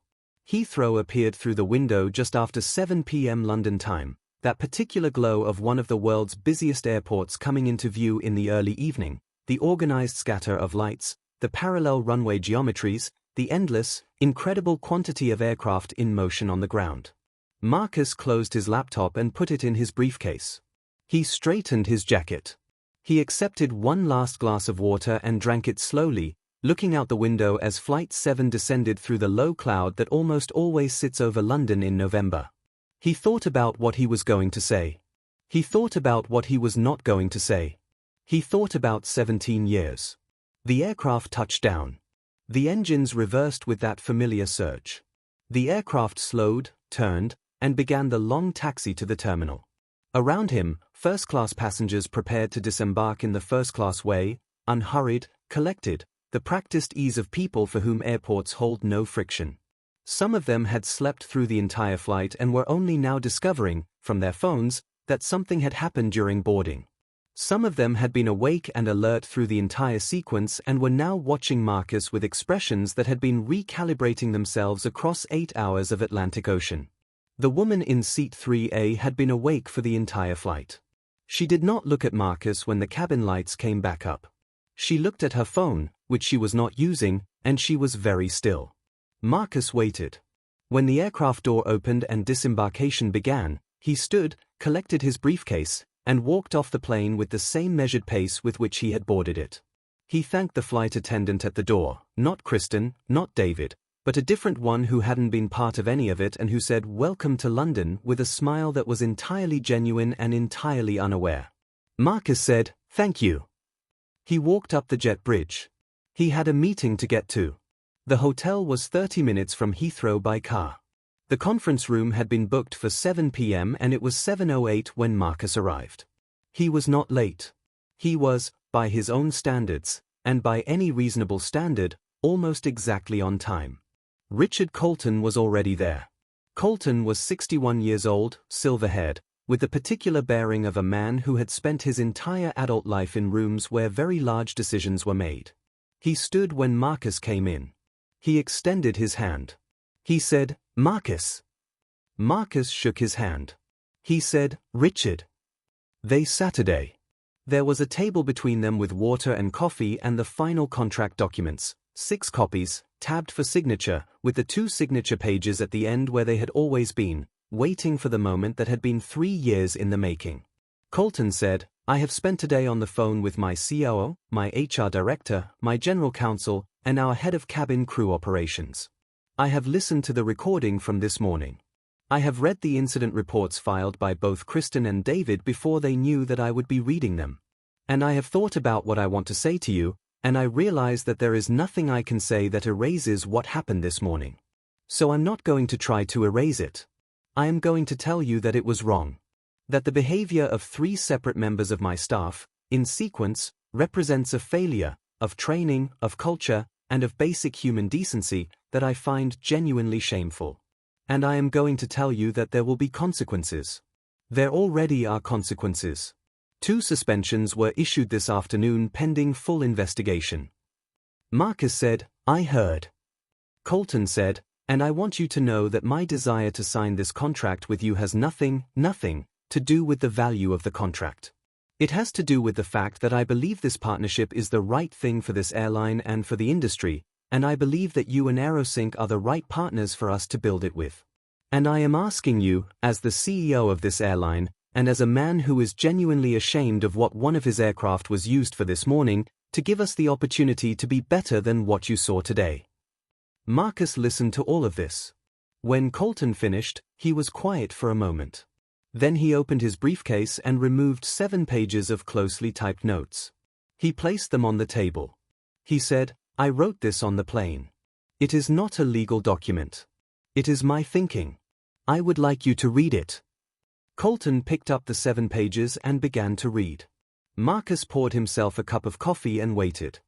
Heathrow appeared through the window just after 7 p.m. London time, that particular glow of one of the world's busiest airports coming into view in the early evening, the organized scatter of lights, the parallel runway geometries, the endless, incredible quantity of aircraft in motion on the ground. Marcus closed his laptop and put it in his briefcase. He straightened his jacket. He accepted one last glass of water and drank it slowly, looking out the window as Flight 7 descended through the low cloud that almost always sits over London in November. He thought about what he was going to say. He thought about what he was not going to say. He thought about 17 years. The aircraft touched down. The engines reversed with that familiar surge. The aircraft slowed, turned, and began the long taxi to the terminal. Around him, first-class passengers prepared to disembark in the first-class way, unhurried, collected, the practiced ease of people for whom airports hold no friction. Some of them had slept through the entire flight and were only now discovering, from their phones, that something had happened during boarding. Some of them had been awake and alert through the entire sequence and were now watching Marcus with expressions that had been recalibrating themselves across 8 hours of Atlantic Ocean. The woman in seat 3A had been awake for the entire flight. She did not look at Marcus when the cabin lights came back up. She looked at her phone, which she was not using, and she was very still. Marcus waited. When the aircraft door opened and disembarkation began, he stood, collected his briefcase, and walked off the plane with the same measured pace with which he had boarded it. He thanked the flight attendant at the door, not Kristen, not David, but a different one who hadn't been part of any of it and who said "Welcome to London" with a smile that was entirely genuine and entirely unaware. Marcus said, "Thank you." He walked up the jet bridge. He had a meeting to get to. The hotel was 30 minutes from Heathrow by car. The conference room had been booked for 7 p.m. and it was 7:08 when Marcus arrived. He was not late. He was, by his own standards, and by any reasonable standard, almost exactly on time. Richard Colton was already there. Colton was 61 years old, silver-haired, with the particular bearing of a man who had spent his entire adult life in rooms where very large decisions were made. He stood when Marcus came in. He extended his hand. He said, "Marcus." Marcus shook his hand. He said, "Richard." They Saturday. There was a table between them with water and coffee and the final contract documents, 6 copies, tabbed for signature, with the 2 signature pages at the end where they had always been, waiting for the moment that had been 3 years in the making. Colton said, "I have spent today on the phone with my COO, my HR director, my general counsel, and our head of cabin crew operations. I have listened to the recording from this morning. I have read the incident reports filed by both Kristen and David before they knew that I would be reading them. And I have thought about what I want to say to you, and I realize that there is nothing I can say that erases what happened this morning. So I'm not going to try to erase it. I am going to tell you that it was wrong. That the behavior of 3 separate members of my staff, in sequence, represents a failure, of training, of culture, and of basic human decency, that I find genuinely shameful. And I am going to tell you that there will be consequences. There already are consequences. 2 suspensions were issued this afternoon pending full investigation." Marcus said, "I heard." Colton said, "And I want you to know that my desire to sign this contract with you has nothing to do with the value of the contract. It has to do with the fact that I believe this partnership is the right thing for this airline and for the industry, and I believe that you and AeroSync are the right partners for us to build it with. And I am asking you, as the CEO of this airline, and as a man who is genuinely ashamed of what one of his aircraft was used for this morning, to give us the opportunity to be better than what you saw today." Marcus listened to all of this. When Colton finished, he was quiet for a moment. Then he opened his briefcase and removed 7 pages of closely typed notes. He placed them on the table. He said, "I wrote this on the plane. It is not a legal document. It is my thinking. I would like you to read it." Colton picked up the 7 pages and began to read. Marcus poured himself a cup of coffee and waited.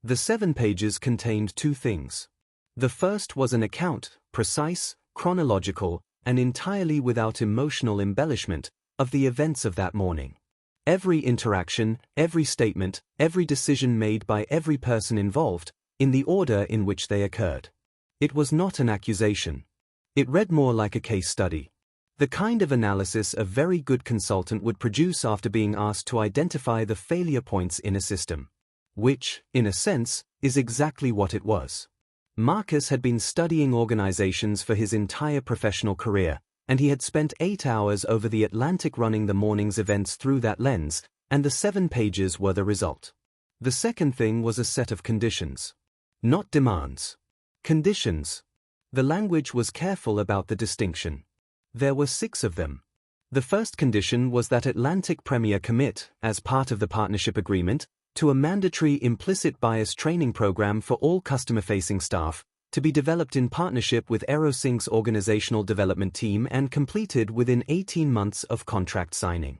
The 7 pages contained 2 things. The first was an account, precise, chronological, and entirely without emotional embellishment, of the events of that morning. Every interaction, every statement, every decision made by every person involved, in the order in which they occurred. It was not an accusation. It read more like a case study. The kind of analysis a very good consultant would produce after being asked to identify the failure points in a system. Which, in a sense, is exactly what it was. Marcus had been studying organizations for his entire professional career, and he had spent 8 hours over the Atlantic running the morning's events through that lens, and the 7 pages were the result. The second thing was a set of conditions. Not demands. Conditions. The language was careful about the distinction. There were 6 of them. The first condition was that Atlantic Premier commit, as part of the partnership agreement, to a mandatory implicit bias training program for all customer-facing staff, to be developed in partnership with AeroSync's organizational development team and completed within 18 months of contract signing.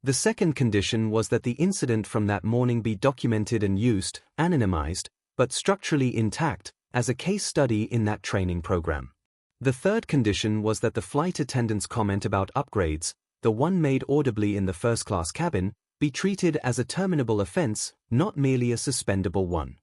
The second condition was that the incident from that morning be documented and used, anonymized, but structurally intact, as a case study in that training program. The third condition was that the flight attendant's comment about upgrades, the one made audibly in the first-class cabin, be treated as a terminable offense, not merely a suspendable one.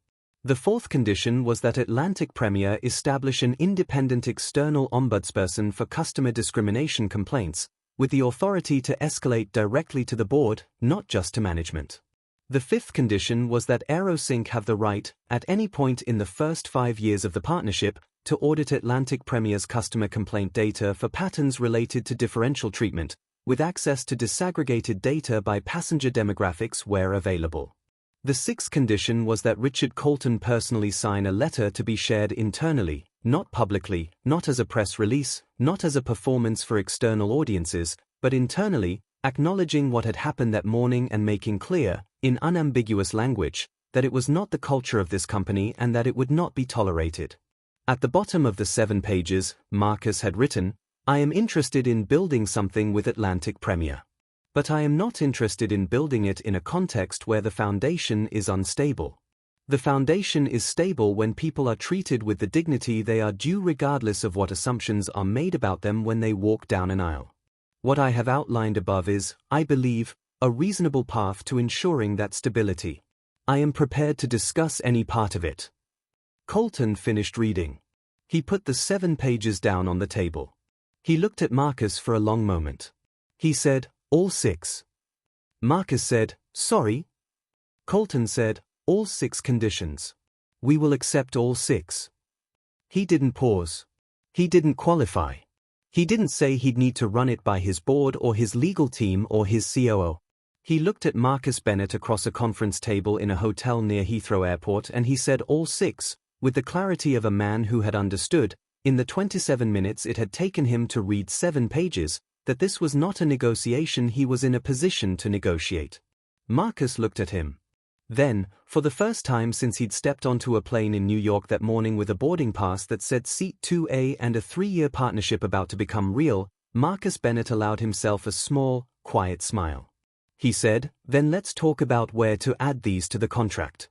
The fourth condition was that Atlantic Premier establish an independent external ombudsperson for customer discrimination complaints, with the authority to escalate directly to the board, not just to management. The fifth condition was that AeroSync have the right, at any point in the first 5 years of the partnership, to audit Atlantic Premier's customer complaint data for patterns related to differential treatment, with access to disaggregated data by passenger demographics where available. The sixth condition was that Richard Colton personally sign a letter to be shared internally, not publicly, not as a press release, not as a performance for external audiences, but internally, acknowledging what had happened that morning and making clear, in unambiguous language, that it was not the culture of this company and that it would not be tolerated. At the bottom of the 7 pages, Marcus had written, "I am interested in building something with Atlantic Premier. But I am not interested in building it in a context where the foundation is unstable. The foundation is stable when people are treated with the dignity they are due regardless of what assumptions are made about them when they walk down an aisle. What I have outlined above is, I believe, a reasonable path to ensuring that stability. I am prepared to discuss any part of it." Colton finished reading. He put the 7 pages down on the table. He looked at Marcus for a long moment. He said, "All 6. Marcus said, "Sorry." Colton said, "All 6 conditions. We will accept all 6. He didn't pause. He didn't qualify. He didn't say he'd need to run it by his board or his legal team or his COO. He looked at Marcus Bennett across a conference table in a hotel near Heathrow Airport and he said all 6, with the clarity of a man who had understood, in the 27 minutes it had taken him to read 7 pages, that this was not a negotiation he was in a position to negotiate. Marcus looked at him. Then, for the first time since he'd stepped onto a plane in New York that morning with a boarding pass that said Seat 2A and a 3-year partnership about to become real, Marcus Bennett allowed himself a small, quiet smile. He said, "Then let's talk about where to add these to the contract."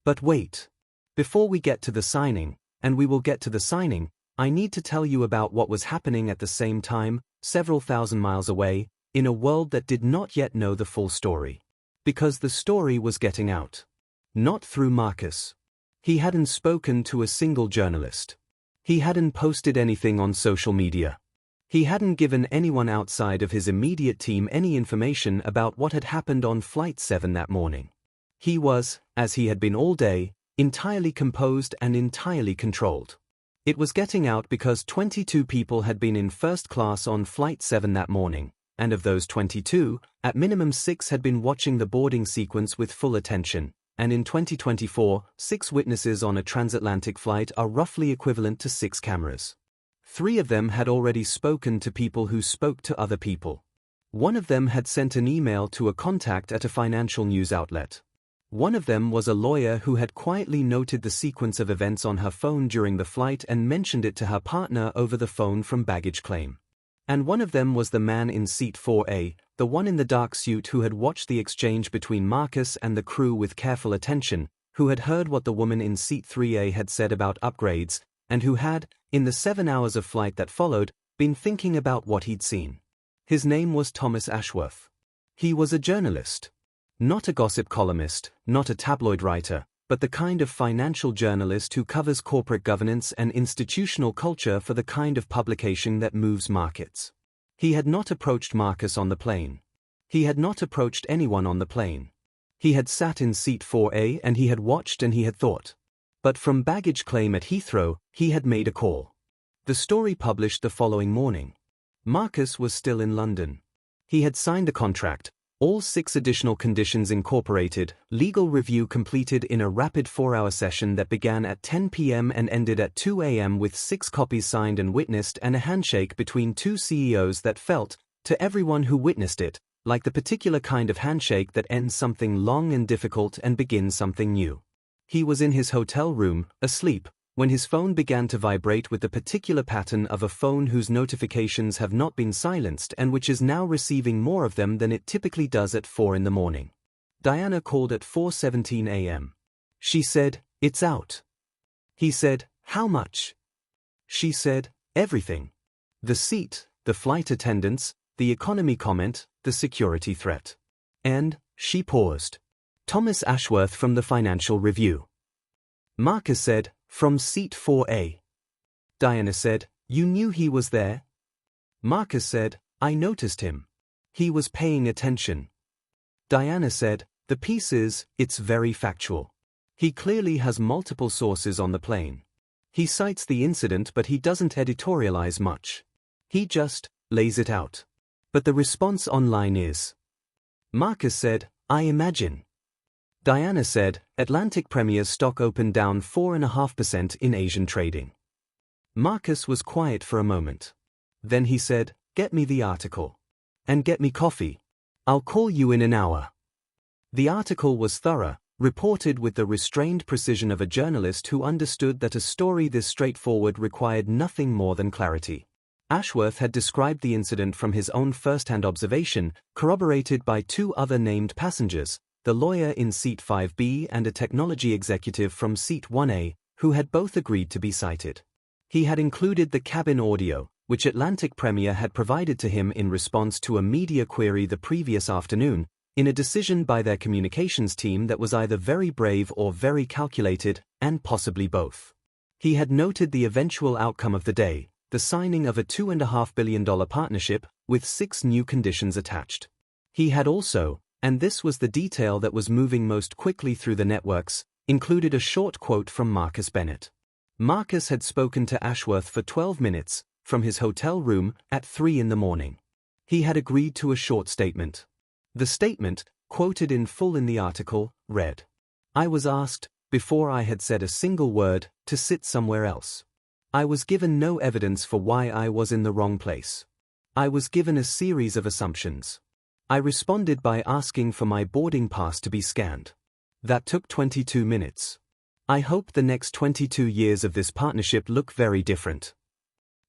But wait. Before we get to the signing, and we will get to the signing, I need to tell you about what was happening at the same time, several thousand miles away, in a world that did not yet know the full story. Because the story was getting out. Not through Marcus. He hadn't spoken to a single journalist. He hadn't posted anything on social media. He hadn't given anyone outside of his immediate team any information about what had happened on Flight 7 that morning. He was, as he had been all day, entirely composed and entirely controlled. It was getting out because 22 people had been in first class on Flight 7 that morning, and of those 22, at minimum 6 had been watching the boarding sequence with full attention, and in 2024, 6 witnesses on a transatlantic flight are roughly equivalent to 6 cameras. 3 of them had already spoken to people who spoke to other people. 1 of them had sent an email to a contact at a financial news outlet. 1 of them was a lawyer who had quietly noted the sequence of events on her phone during the flight and mentioned it to her partner over the phone from baggage claim. And 1 of them was the man in seat 4A, the one in the dark suit who had watched the exchange between Marcus and the crew with careful attention, who had heard what the woman in seat 3A had said about upgrades, and who had, in the 7 hours of flight that followed, been thinking about what he'd seen. His name was Thomas Ashworth. He was a journalist. Not a gossip columnist, not a tabloid writer, but the kind of financial journalist who covers corporate governance and institutional culture for the kind of publication that moves markets. He had not approached Marcus on the plane. He had not approached anyone on the plane. He had sat in seat 4A and he had watched and he had thought. But from baggage claim at Heathrow, he had made a call. The story published the following morning. Marcus was still in London. He had signed the contract, all 6 additional conditions incorporated, legal review completed in a rapid 4-hour session that began at 10 p.m. and ended at 2 a.m. with 6 copies signed and witnessed, and a handshake between 2 CEOs that felt, to everyone who witnessed it, like the particular kind of handshake that ends something long and difficult and begins something new. He was in his hotel room, asleep, when his phone began to vibrate with the particular pattern of a phone whose notifications have not been silenced and which is now receiving more of them than it typically does at 4 in the morning. Diana called at 4:17 a.m. She said, "It's out." He said, "How much?" She said, "Everything. The seat, the flight attendants, the economy comment, the security threat." And, she paused. Thomas Ashworth from the Financial Review. Marcus said, "From seat 4A. Diana said, "You knew he was there?" Marcus said, "I noticed him. He was paying attention." Diana said, "The piece is, it's very factual. He clearly has multiple sources on the plane. He cites the incident but he doesn't editorialize much. He just lays it out. But the response online is." Marcus said, "I imagine." Diana said, Atlantic Premier's stock opened down 4.5% in Asian trading. Marcus was quiet for a moment. Then he said, "Get me the article. And get me coffee. I'll call you in an hour." The article was thorough, reported with the restrained precision of a journalist who understood that a story this straightforward required nothing more than clarity. Ashworth had described the incident from his own first-hand observation, corroborated by 2 other named passengers, the lawyer in seat 5B and a technology executive from seat 1A, who had both agreed to be cited. He had included the cabin audio, which Atlantic Premier had provided to him in response to a media query the previous afternoon, in a decision by their communications team that was either very brave or very calculated, and possibly both. He had noted the eventual outcome of the day, the signing of a $2.5 billion partnership, with 6 new conditions attached. He had also, and this was the detail that was moving most quickly through the networks, included a short quote from Marcus Bennett. Marcus had spoken to Ashworth for 12 minutes, from his hotel room, at 3 in the morning. He had agreed to a short statement. The statement, quoted in full in the article, read, "I was asked, before I had said a single word, to sit somewhere else. I was given no evidence for why I was in the wrong place. I was given a series of assumptions. I responded by asking for my boarding pass to be scanned. That took 22 minutes. I hope the next 22 years of this partnership look very different."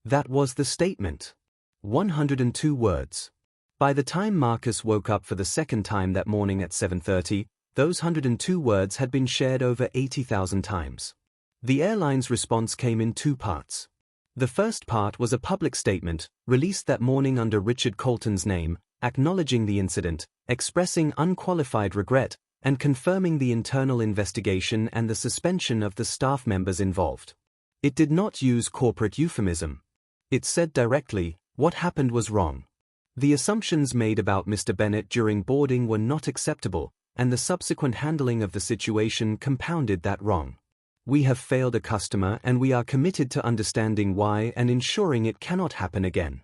That was the statement. 102 words. By the time Marcus woke up for the second time that morning at 7:30, those 102 words had been shared over 80,000 times. The airline's response came in 2 parts. The first part was a public statement, released that morning under Richard Colton's name, acknowledging the incident, expressing unqualified regret, and confirming the internal investigation and the suspension of the staff members involved. It did not use corporate euphemism. It said directly, what happened was wrong. The assumptions made about Mr. Bennett during boarding were not acceptable, and the subsequent handling of the situation compounded that wrong. We have failed a customer and we are committed to understanding why and ensuring it cannot happen again.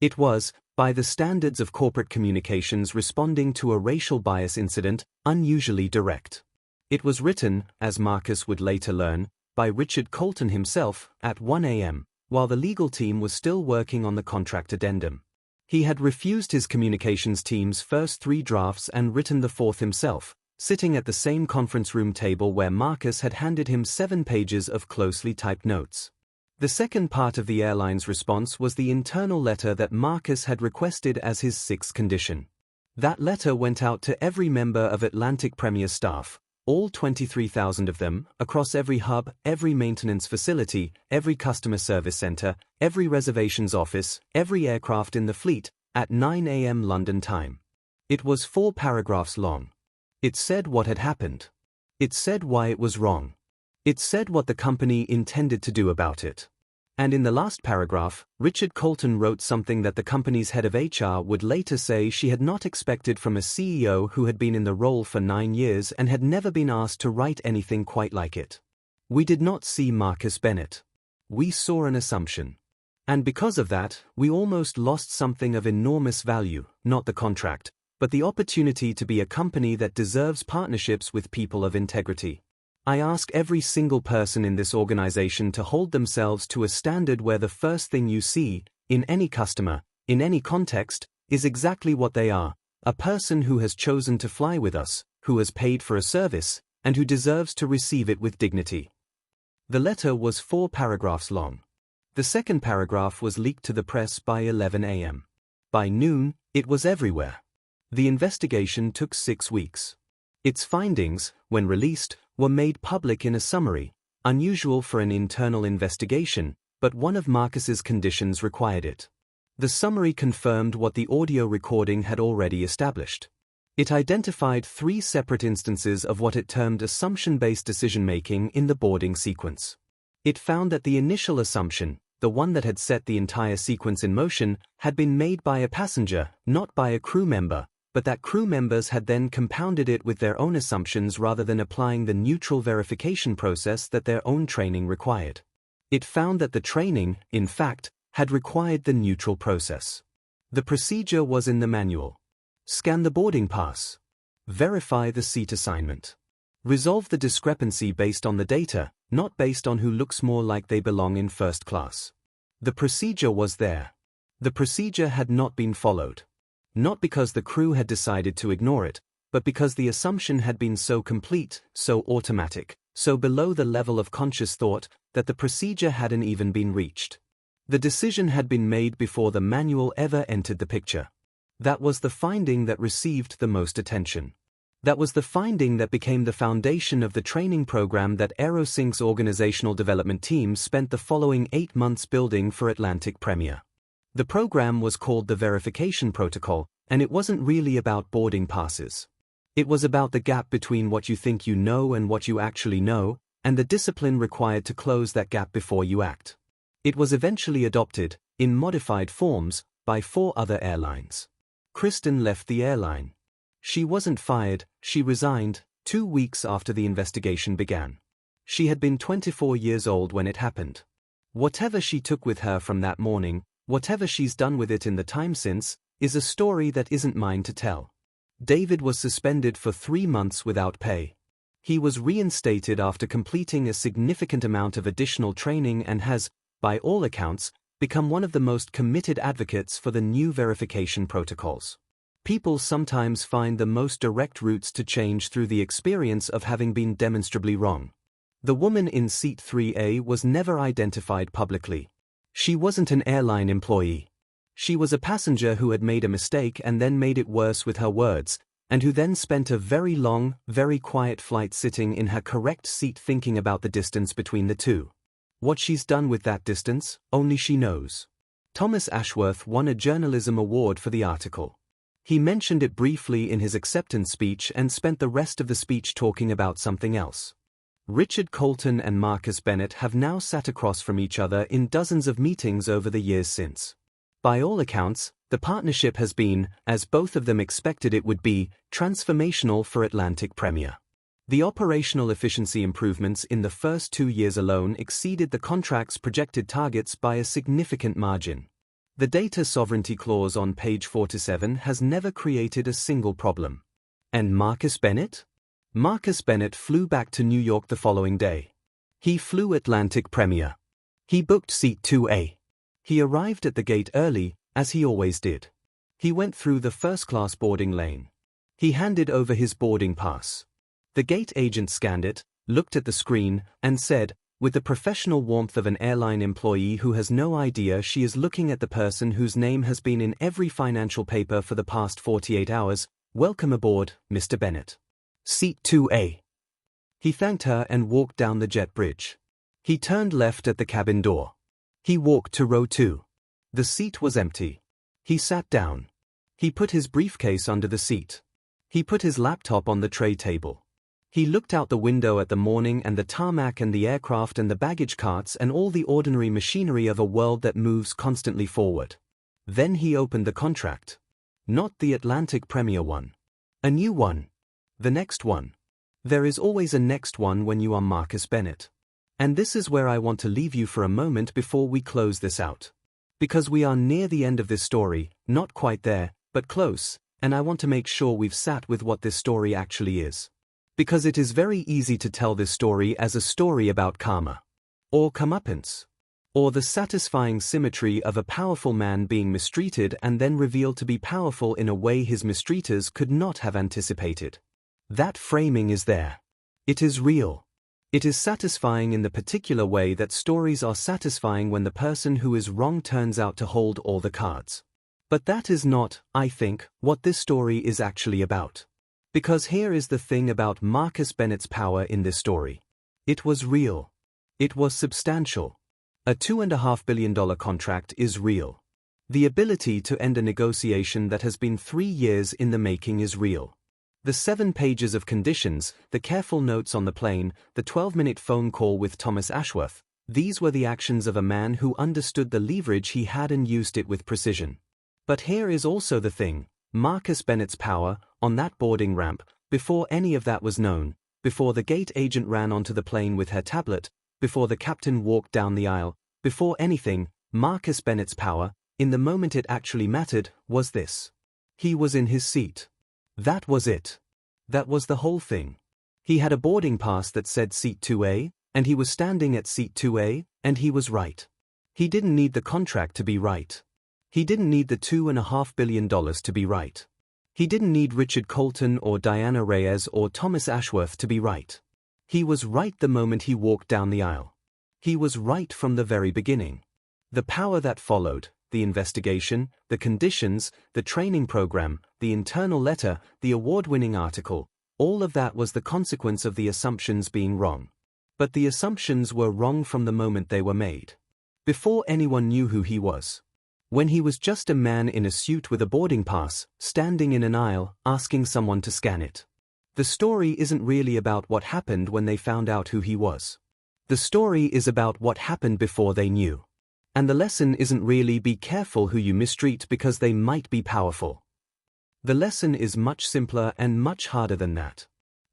It was, by the standards of corporate communications responding to a racial bias incident, unusually direct. It was written, as Marcus would later learn, by Richard Colton himself, at 1 a.m., while the legal team was still working on the contract addendum. He had refused his communications team's first 3 drafts and written the 4th himself, sitting at the same conference room table where Marcus had handed him 7 pages of closely typed notes. The second part of the airline's response was the internal letter that Marcus had requested as his 6th condition. That letter went out to every member of Atlantic Premier staff, all 23,000 of them, across every hub, every maintenance facility, every customer service center, every reservations office, every aircraft in the fleet, at 9 a.m. London time. It was 4 paragraphs long. It said what had happened. It said why it was wrong. It said what the company intended to do about it. And in the last paragraph, Richard Colton wrote something that the company's head of HR would later say she had not expected from a CEO who had been in the role for 9 years and had never been asked to write anything quite like it. We did not see Marcus Bennett. We saw an assumption. And because of that, we almost lost something of enormous value, not the contract, but the opportunity to be a company that deserves partnerships with people of integrity. I ask every single person in this organization to hold themselves to a standard where the first thing you see, in any customer, in any context, is exactly what they are, a person who has chosen to fly with us, who has paid for a service, and who deserves to receive it with dignity. The letter was 4 paragraphs long. The second paragraph was leaked to the press by 11 a.m. By noon, it was everywhere. The investigation took 6 weeks. Its findings, when released, were made public in a summary, unusual for an internal investigation, but one of Marcus's conditions required it. The summary confirmed what the audio recording had already established. It identified 3 separate instances of what it termed assumption-based decision-making in the boarding sequence. It found that the initial assumption, the one that had set the entire sequence in motion, had been made by a passenger, not by a crew member, but that crew members had then compounded it with their own assumptions rather than applying the neutral verification process that their own training required. It found that the training, in fact, had required the neutral process. The procedure was in the manual. Scan the boarding pass. Verify the seat assignment. Resolve the discrepancy based on the data, not based on who looks more like they belong in first class. The procedure was there. The procedure had not been followed. Not because the crew had decided to ignore it, but because the assumption had been so complete, so automatic, so below the level of conscious thought, that the procedure hadn't even been reached. The decision had been made before the manual ever entered the picture. That was the finding that received the most attention. That was the finding that became the foundation of the training program that AeroSync's organizational development team spent the following 8 months building for Atlantic Premier. The program was called the Verification Protocol, and it wasn't really about boarding passes. It was about the gap between what you think you know and what you actually know, and the discipline required to close that gap before you act. It was eventually adopted, in modified forms, by 4 other airlines. Kristen left the airline. She wasn't fired, she resigned, 2 weeks after the investigation began. She had been 24 years old when it happened. Whatever she took with her from that morning, whatever she's done with it in the time since, is a story that isn't mine to tell. David was suspended for 3 months without pay. He was reinstated after completing a significant amount of additional training and has, by all accounts, become one of the most committed advocates for the new verification protocols. People sometimes find the most direct routes to change through the experience of having been demonstrably wrong. The woman in seat 3A was never identified publicly. She wasn't an airline employee. She was a passenger who had made a mistake and then made it worse with her words, and who then spent a very long, very quiet flight sitting in her correct seat thinking about the distance between the two. What she's done with that distance, only she knows. Thomas Ashworth won a journalism award for the article. He mentioned it briefly in his acceptance speech and spent the rest of the speech talking about something else. Richard Colton and Marcus Bennett have now sat across from each other in dozens of meetings over the years since. By all accounts, the partnership has been, as both of them expected it would be, transformational for Atlantic Premier. The operational efficiency improvements in the first 2 years alone exceeded the contract's projected targets by a significant margin. The data sovereignty clause on page 47 has never created a single problem. And Marcus Bennett? Marcus Bennett flew back to New York the following day. He flew Atlantic Premier. He booked seat 2A. He arrived at the gate early, as he always did. He went through the first-class boarding lane. He handed over his boarding pass. The gate agent scanned it, looked at the screen, and said, with the professional warmth of an airline employee who has no idea she is looking at the person whose name has been in every financial paper for the past 48 hours, "Welcome aboard, Mr. Bennett. Seat 2A. He thanked her and walked down the jet bridge. He turned left at the cabin door. He walked to row 2. The seat was empty. He sat down. He put his briefcase under the seat. He put his laptop on the tray table. He looked out the window at the morning and the tarmac and the aircraft and the baggage carts and all the ordinary machinery of a world that moves constantly forward. Then he opened the contract. Not the Atlantic Premier one. A new one. The next one. There is always a next one when you are Marcus Bennett. And this is where I want to leave you for a moment before we close this out. Because we are near the end of this story, not quite there, but close, and I want to make sure we've sat with what this story actually is. Because it is very easy to tell this story as a story about karma. Or comeuppance. Or the satisfying symmetry of a powerful man being mistreated and then revealed to be powerful in a way his mistreaters could not have anticipated. That framing is there. It is real. It is satisfying in the particular way that stories are satisfying when the person who is wrong turns out to hold all the cards. But that is not, I think, what this story is actually about. Because here is the thing about Marcus Bennett's power in this story. It was real. It was substantial. A $2.5 billion contract is real. The ability to end a negotiation that has been 3 years in the making is real. The 7 pages of conditions, the careful notes on the plane, the 12-minute phone call with Thomas Ashworth, these were the actions of a man who understood the leverage he had and used it with precision. But here is also the thing. Marcus Bennett's power, on that boarding ramp, before any of that was known, before the gate agent ran onto the plane with her tablet, before the captain walked down the aisle, before anything, Marcus Bennett's power, in the moment it actually mattered, was this. He was in his seat. That was it. That was the whole thing. He had a boarding pass that said seat 2A, and he was standing at seat 2A, and he was right. He didn't need the contract to be right. He didn't need the $2.5 billion to be right. He didn't need Richard Colton or Diana Reyes or Thomas Ashworth to be right. He was right the moment he walked down the aisle. He was right from the very beginning. The power that followed, the investigation, the conditions, the training program, the internal letter, the award-winning article, all of that was the consequence of the assumptions being wrong. But the assumptions were wrong from the moment they were made. Before anyone knew who he was. When he was just a man in a suit with a boarding pass, standing in an aisle, asking someone to scan it. The story isn't really about what happened when they found out who he was. The story is about what happened before they knew. And the lesson isn't really be careful who you mistreat because they might be powerful. The lesson is much simpler and much harder than that.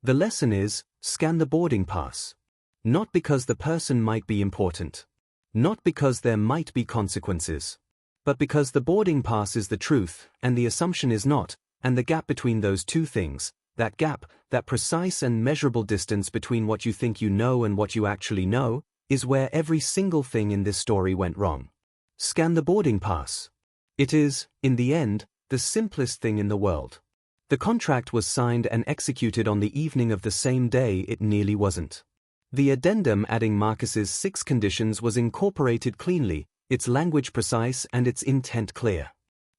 The lesson is, scan the boarding pass. Not because the person might be important. Not because there might be consequences. But because the boarding pass is the truth, and the assumption is not, and the gap between those two things, that gap, that precise and measurable distance between what you think you know and what you actually know, is where every single thing in this story went wrong. Scan the boarding pass. It is, in the end, the simplest thing in the world. The contract was signed and executed on the evening of the same day it nearly wasn't. The addendum adding Marcus's 6 conditions was incorporated cleanly, its language precise and its intent clear.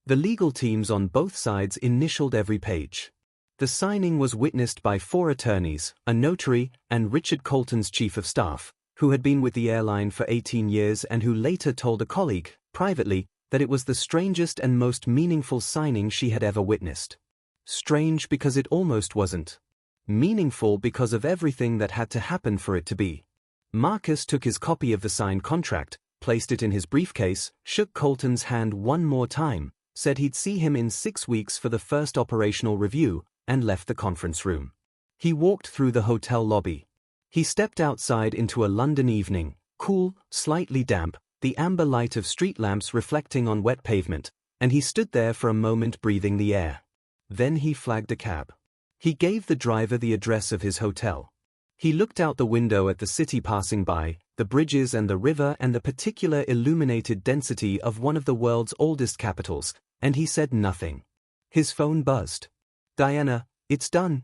The legal teams on both sides initialed every page. The signing was witnessed by 4 attorneys, a notary, and Richard Colton's chief of staff, who had been with the airline for 18 years and who later told a colleague, privately, that it was the strangest and most meaningful signing she had ever witnessed. Strange because it almost wasn't. Meaningful because of everything that had to happen for it to be. Marcus took his copy of the signed contract, placed it in his briefcase, shook Colton's hand one more time, said he'd see him in 6 weeks for the first operational review, and left the conference room. He walked through the hotel lobby. He stepped outside into a London evening, cool, slightly damp, the amber light of street lamps reflecting on wet pavement, and he stood there for a moment breathing the air. Then he flagged a cab. He gave the driver the address of his hotel. He looked out the window at the city passing by, the bridges and the river and the particular illuminated density of one of the world's oldest capitals, and he said nothing. His phone buzzed. "Diana, it's done."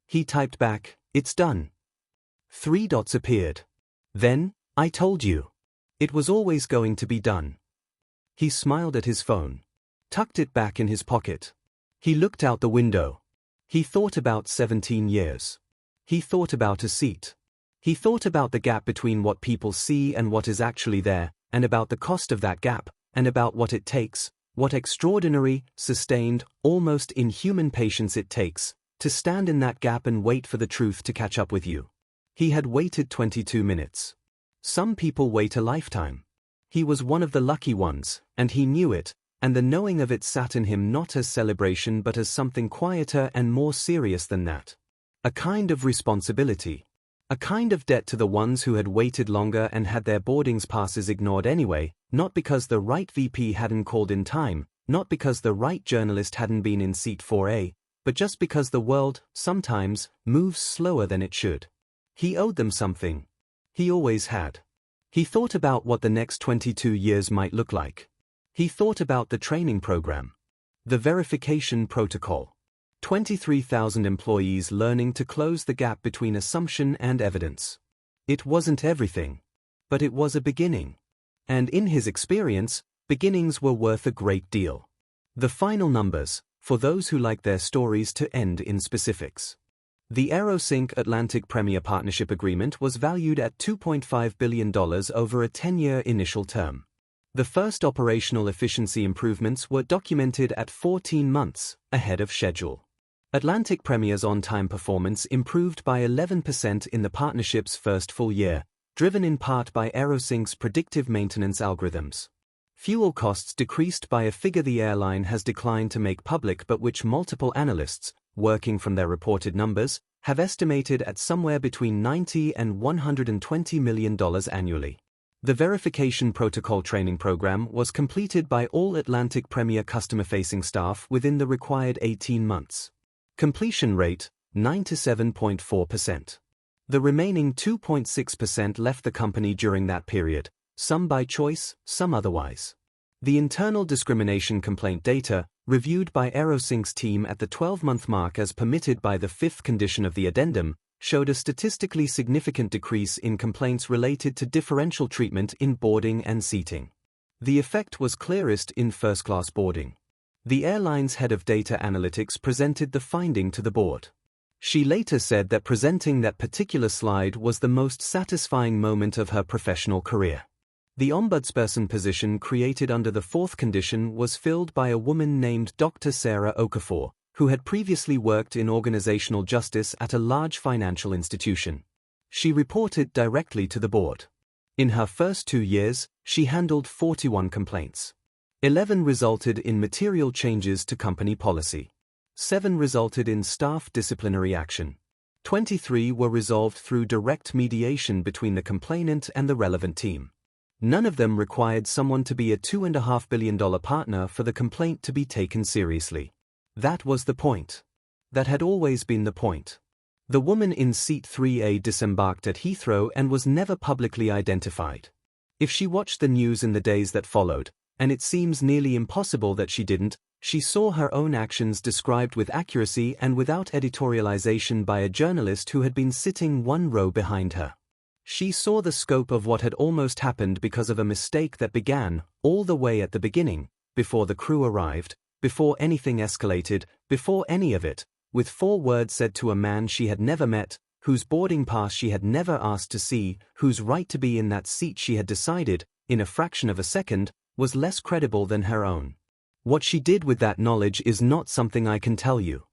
He typed back, "It's done." 3 dots appeared. Then, "I told you. It was always going to be done." He smiled at his phone. Tucked it back in his pocket. He looked out the window. He thought about 17 years. He thought about a seat. He thought about the gap between what people see and what is actually there, and about the cost of that gap, and about what it takes, what extraordinary, sustained, almost inhuman patience it takes, To stand in that gap and wait for the truth to catch up with you. He had waited 22 minutes. Some people wait a lifetime. He was one of the lucky ones, and he knew it, and the knowing of it sat in him not as celebration but as something quieter and more serious than that. A kind of responsibility. A kind of debt to the ones who had waited longer and had their boarding passes ignored anyway, not because the right VP hadn't called in time, not because the right journalist hadn't been in seat 4A, but just because the world, sometimes, moves slower than it should. He owed them something. He always had. He thought about what the next 22 years might look like. He thought about the training program. The verification protocol. 23,000 employees learning to close the gap between assumption and evidence. It wasn't everything. But it was a beginning. And in his experience, beginnings were worth a great deal. The final numbers, for those who like their stories to end in specifics. The AeroSync Atlantic Premier Partnership Agreement was valued at $2.5 billion over a 10-year initial term. The first operational efficiency improvements were documented at 14 months, ahead of schedule. Atlantic Premier's on-time performance improved by 11% in the partnership's first full year, driven in part by AeroSync's predictive maintenance algorithms. Fuel costs decreased by a figure the airline has declined to make public but which multiple analysts, working from their reported numbers, have estimated at somewhere between $90 and $120 million annually. The verification protocol training program was completed by all Atlantic Premier customer-facing staff within the required 18 months. Completion rate, 97.4%. The remaining 2.6% left the company during that period, some by choice, some otherwise. The internal discrimination complaint data, reviewed by AeroSync's team at the 12-month mark as permitted by the fifth condition of the addendum, showed a statistically significant decrease in complaints related to differential treatment in boarding and seating. The effect was clearest in first-class boarding. The airline's head of data analytics presented the finding to the board. She later said that presenting that particular slide was the most satisfying moment of her professional career. The ombudsperson position created under the fourth condition was filled by a woman named Dr. Sarah Okafor, who had previously worked in organizational justice at a large financial institution. She reported directly to the board. In her first 2 years, she handled 41 complaints. 11 resulted in material changes to company policy. 7 resulted in staff disciplinary action. 23 were resolved through direct mediation between the complainant and the relevant team. None of them required someone to be a $2.5 billion partner for the complaint to be taken seriously. That was the point. That had always been the point. The woman in seat 3A disembarked at Heathrow and was never publicly identified. If she watched the news in the days that followed, and it seems nearly impossible that she didn't, she saw her own actions described with accuracy and without editorialization by a journalist who had been sitting 1 row behind her. She saw the scope of what had almost happened because of a mistake that began, all the way at the beginning, before the crew arrived, before anything escalated, before any of it, with 4 words said to a man she had never met, whose boarding pass she had never asked to see, whose right to be in that seat she had decided, in a fraction of a second, was less credible than her own. What she did with that knowledge is not something I can tell you.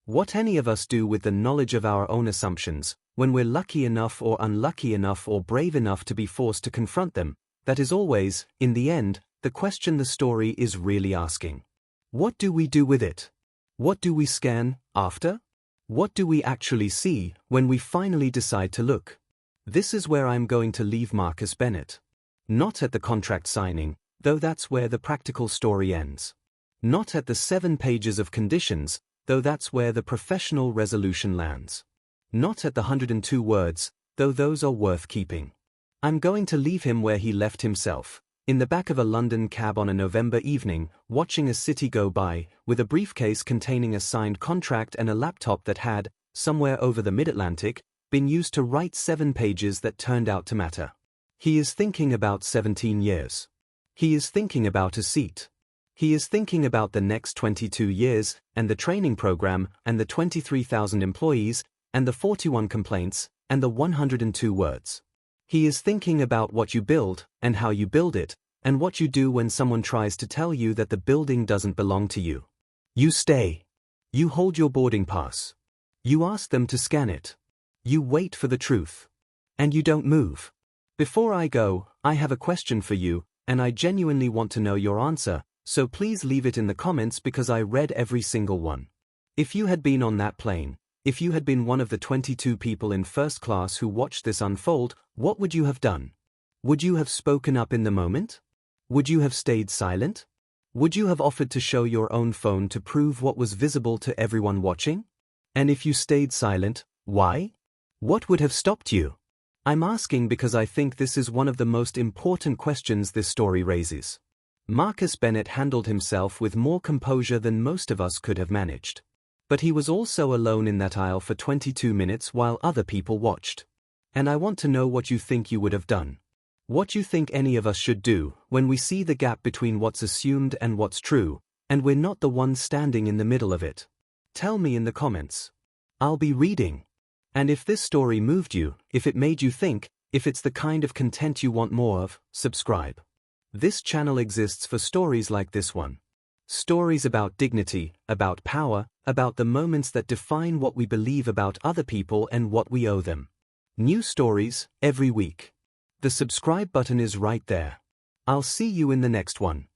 What any of us do with the knowledge of our own assumptions, when we're lucky enough or unlucky enough or brave enough to be forced to confront them, that is always, in the end, the question the story is really asking. What do we do with it? What do we scan after? What do we actually see when we finally decide to look? This is where I'm going to leave Marcus Bennett. Not at the contract signing, though that's where the practical story ends. Not at the 7 pages of conditions, though that's where the professional resolution lands. Not at the 102 words, though those are worth keeping. I'm going to leave him where he left himself, in the back of a London cab on a November evening, watching a city go by, with a briefcase containing a signed contract and a laptop that had, somewhere over the mid-Atlantic, been used to write 7 pages that turned out to matter. He is thinking about 17 years. He is thinking about a seat. He is thinking about the next 22 years, and the training program, and the 23,000 employees, and the 41 complaints, and the 102 words. He is thinking about what you build, and how you build it, and what you do when someone tries to tell you that the building doesn't belong to you. You stay. You hold your boarding pass. You ask them to scan it. You wait for the truth. And you don't move. Before I go, I have a question for you, and I genuinely want to know your answer, so please leave it in the comments because I read every single one. If you had been on that plane, if you had been one of the 22 people in first class who watched this unfold, what would you have done? Would you have spoken up in the moment? Would you have stayed silent? Would you have offered to show your own phone to prove what was visible to everyone watching? And if you stayed silent, why? What would have stopped you? I'm asking because I think this is one of the most important questions this story raises. Marcus Bennett handled himself with more composure than most of us could have managed. But he was also alone in that aisle for 22 minutes while other people watched. And I want to know what you think you would have done. What you think any of us should do when we see the gap between what's assumed and what's true, and we're not the ones standing in the middle of it. Tell me in the comments. I'll be reading. And if this story moved you, if it made you think, if it's the kind of content you want more of, subscribe. This channel exists for stories like this one. Stories about dignity, about power, about the moments that define what we believe about other people and what we owe them. New stories, every week. The subscribe button is right there. I'll see you in the next one.